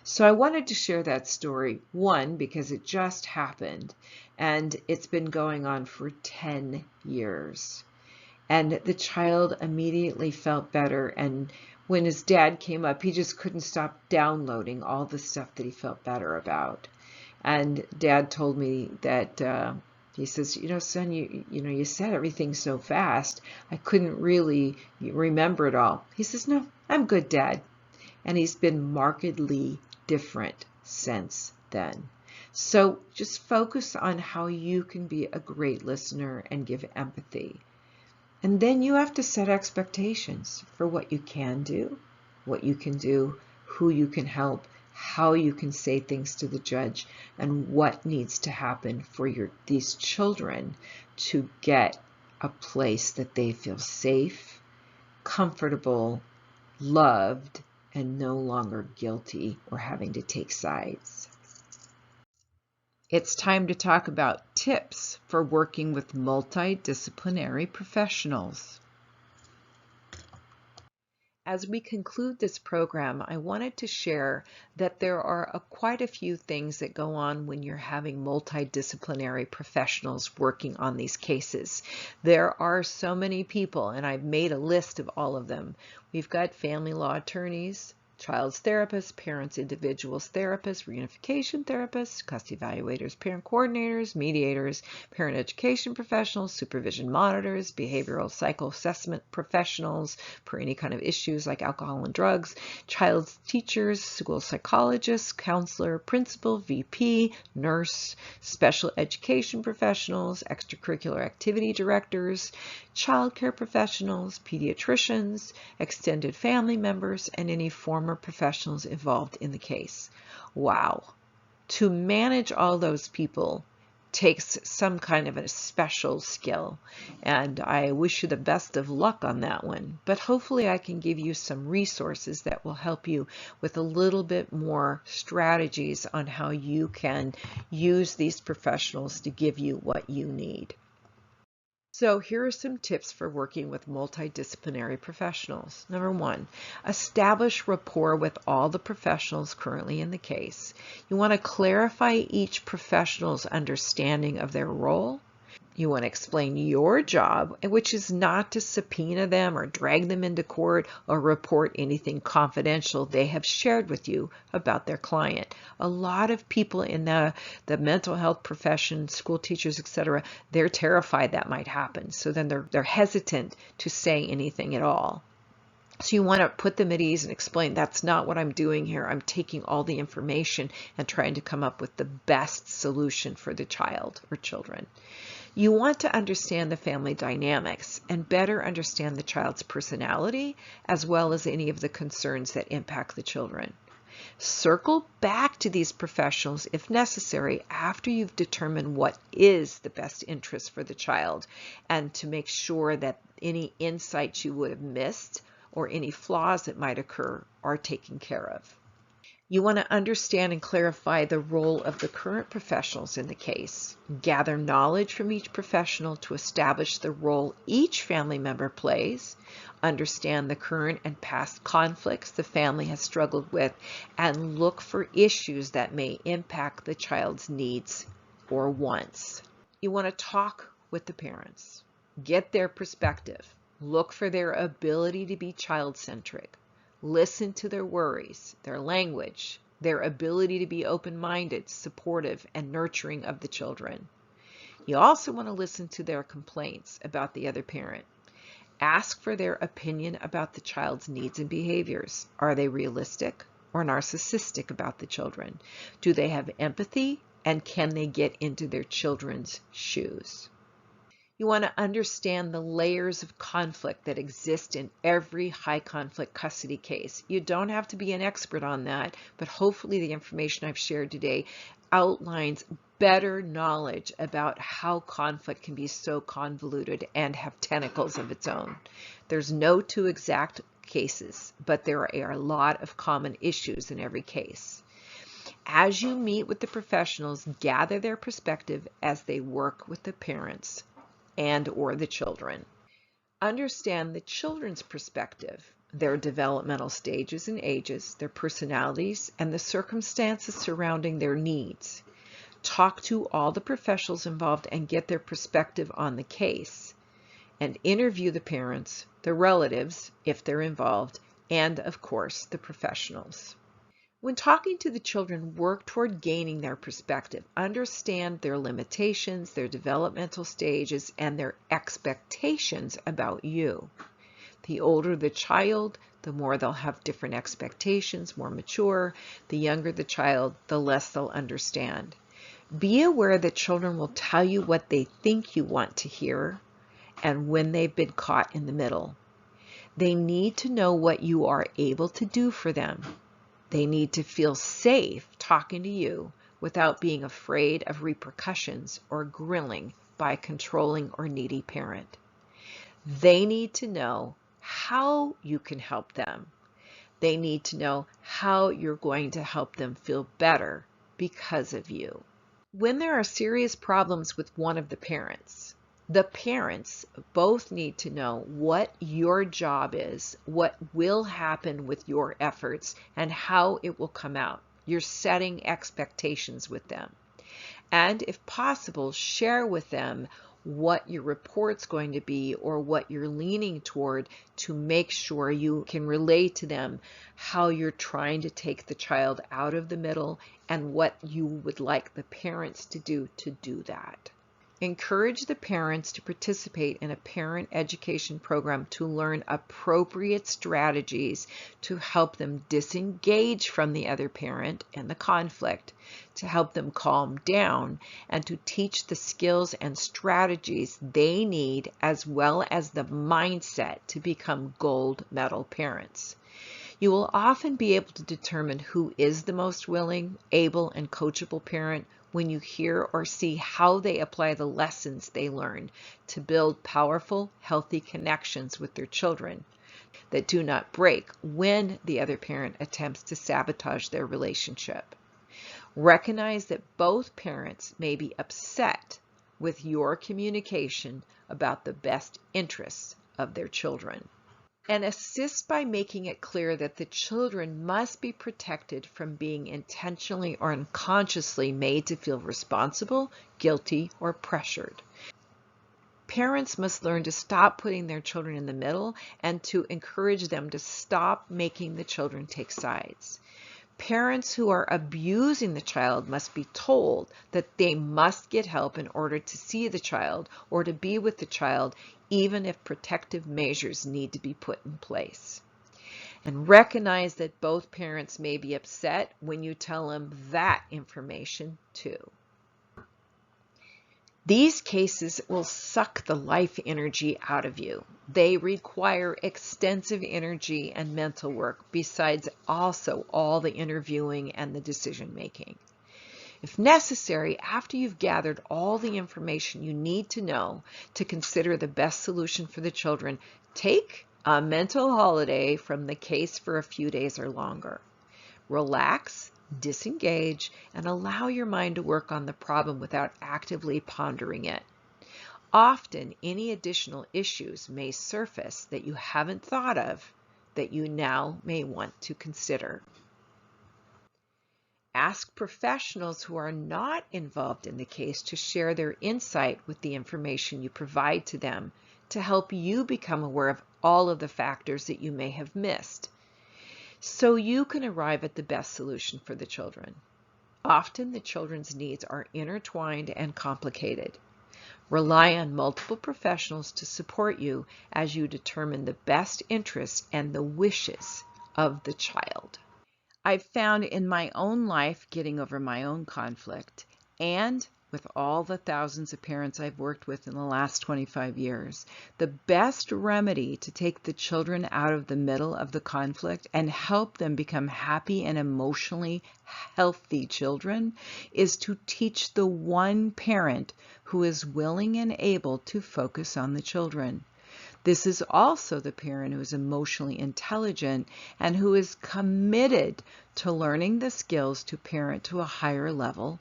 So I wanted to share that story, one, because it just happened, and it's been going on for 10 years. And the child immediately felt better, and when his dad came up, he just couldn't stop downloading all the stuff that he felt better about. And Dad told me that he says, you know, son, you said everything so fast, I couldn't really remember it all. He says, no, I'm good, Dad. And he's been markedly different since then. So just focus on how you can be a great listener and give empathy. And then you have to set expectations for what you can do, who you can help, how you can say things to the judge, and what needs to happen for these children to get a place that they feel safe, comfortable, loved, and no longer guilty or having to take sides. It's time to talk about tips for working with multidisciplinary professionals. As we conclude this program, I wanted to share that there are quite a few things that go on when you're having multidisciplinary professionals working on these cases. There are so many people, and I've made a list of all of them. We've got family law attorneys, child's therapists, parents, individuals therapists, reunification therapists, custody evaluators, parent coordinators, mediators, parent education professionals, supervision monitors, behavioral psycho-assessment professionals for any kind of issues like alcohol and drugs, child's teachers, school psychologists, counselor, principal, VP, nurse, special education professionals, extracurricular activity directors, child care professionals, pediatricians, extended family members, and any former professionals involved in the case. Wow. To manage all those people takes some kind of a special skill, and I wish you the best of luck on that one. But hopefully I can give you some resources that will help you with a little bit more strategies on how you can use these professionals to give you what you need. So here are some tips for working with multidisciplinary professionals. Number one, establish rapport with all the professionals currently in the case. You want to clarify each professional's understanding of their role. You want to explain your job, which is not to subpoena them or drag them into court or report anything confidential they have shared with you about their client. A lot of people in the mental health profession, school teachers, etc., they're terrified that might happen. So then they're hesitant to say anything at all. So you want to put them at ease and explain, that's not what I'm doing here. I'm taking all the information and trying to come up with the best solution for the child or children. You want to understand the family dynamics and better understand the child's personality as well as any of the concerns that impact the children. Circle back to these professionals if necessary after you've determined what is the best interest for the child and to make sure that any insights you would have missed or any flaws that might occur are taken care of. You want to understand and clarify the role of the current professionals in the case. Gather knowledge from each professional to establish the role each family member plays. Understand the current and past conflicts the family has struggled with, and look for issues that may impact the child's needs or wants. You want to talk with the parents. Get their perspective. Look for their ability to be child-centric. Listen to their worries, their language, their ability to be open-minded, supportive, and nurturing of the children. You also want to listen to their complaints about the other parent. Ask for their opinion about the child's needs and behaviors. Are they realistic or narcissistic about the children? Do they have empathy, and can they get into their children's shoes? You want to understand the layers of conflict that exist in every high conflict custody case. You don't have to be an expert on that, but hopefully the information I've shared today outlines better knowledge about how conflict can be so convoluted and have tentacles of its own. There's no two exact cases, but there are a lot of common issues in every case. As you meet with the professionals, gather their perspective as they work with the parents and/or the children. Understand the children's perspective, their developmental stages and ages, their personalities, and the circumstances surrounding their needs. Talk to all the professionals involved and get their perspective on the case. And interview the parents, the relatives, if they're involved, and of course, the professionals. When talking to the children, work toward gaining their perspective. Understand their limitations, their developmental stages, and their expectations about you. The older the child, the more they'll have different expectations, more mature. The younger the child, the less they'll understand. Be aware that children will tell you what they think you want to hear and when they've been caught in the middle. They need to know what you are able to do for them. They need to feel safe talking to you without being afraid of repercussions or grilling by a controlling or needy parent. They need to know how you can help them. They need to know how you're going to help them feel better because of you. When there are serious problems with one of the parents both need to know what your job is, what will happen with your efforts, and how it will come out. You're setting expectations with them. And if possible, share with them what your report's going to be or what you're leaning toward to make sure you can relay to them how you're trying to take the child out of the middle and what you would like the parents to do that. Encourage the parents to participate in a parent education program to learn appropriate strategies to help them disengage from the other parent and the conflict, to help them calm down, and to teach the skills and strategies they need as well as the mindset to become gold medal parents. You will often be able to determine who is the most willing, able, and coachable parent when you hear or see how they apply the lessons they learn to build powerful, healthy connections with their children that do not break when the other parent attempts to sabotage their relationship. Recognize that both parents may be upset with your communication about the best interests of their children. And assist by making it clear that the children must be protected from being intentionally or unconsciously made to feel responsible, guilty, or pressured. Parents must learn to stop putting their children in the middle and to encourage them to stop making the children take sides. Parents who are abusing the child must be told that they must get help in order to see the child or to be with the child, even if protective measures need to be put in place. And recognize that both parents may be upset when you tell them that information too. These cases will suck the life energy out of you. They require extensive energy and mental work, besides also all the interviewing and the decision making. If necessary, after you've gathered all the information you need to know to consider the best solution for the children, take a mental holiday from the case for a few days or longer. Relax, disengage, and allow your mind to work on the problem without actively pondering it. Often, any additional issues may surface that you haven't thought of that you now may want to consider. Ask professionals who are not involved in the case to share their insight with the information you provide to them to help you become aware of all of the factors that you may have missed, so you can arrive at the best solution for the children. Often the children's needs are intertwined and complicated. Rely on multiple professionals to support you as you determine the best interests and the wishes of the child. I've found in my own life getting over my own conflict and with all the thousands of parents I've worked with in the last 25 years, the best remedy to take the children out of the middle of the conflict and help them become happy and emotionally healthy children is to teach the one parent who is willing and able to focus on the children. This is also the parent who is emotionally intelligent and who is committed to learning the skills to parent to a higher level,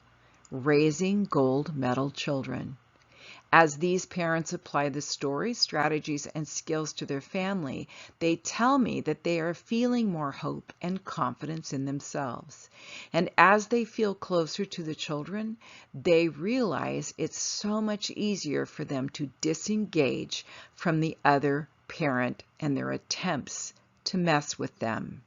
raising gold medal children. As these parents apply the stories, strategies, and skills to their family, they tell me that they are feeling more hope and confidence in themselves. And as they feel closer to the children, they realize it's so much easier for them to disengage from the other parent and their attempts to mess with them.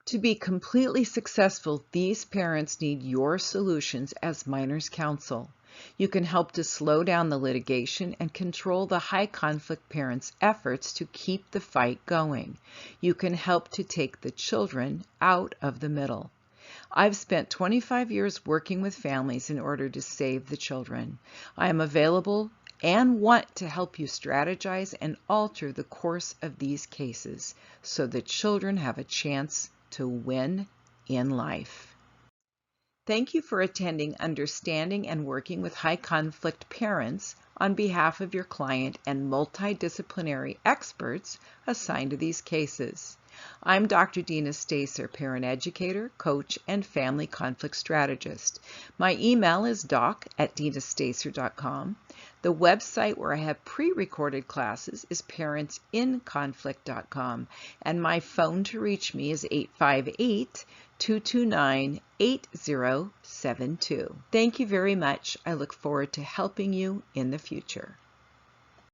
To be completely successful, these parents need your solutions as minors counsel. You can help to slow down the litigation and control the high conflict parents' efforts to keep the fight going. You can help to take the children out of the middle. I've spent 25 years working with families in order to save the children. I am available and want to help you strategize and alter the course of these cases so the children have a chance to win in life. Thank you for attending Understanding and Working with High Conflict Parents on behalf of your client and multidisciplinary experts assigned to these cases. I'm Dr. Deena Stacer, parent educator, coach, and family conflict strategist. My email is doc@deenastacer.com. The website where I have pre-recorded classes is parentsinconflict.com, and my phone to reach me is 858-229-8072. Thank you very much. I look forward to helping you in the future.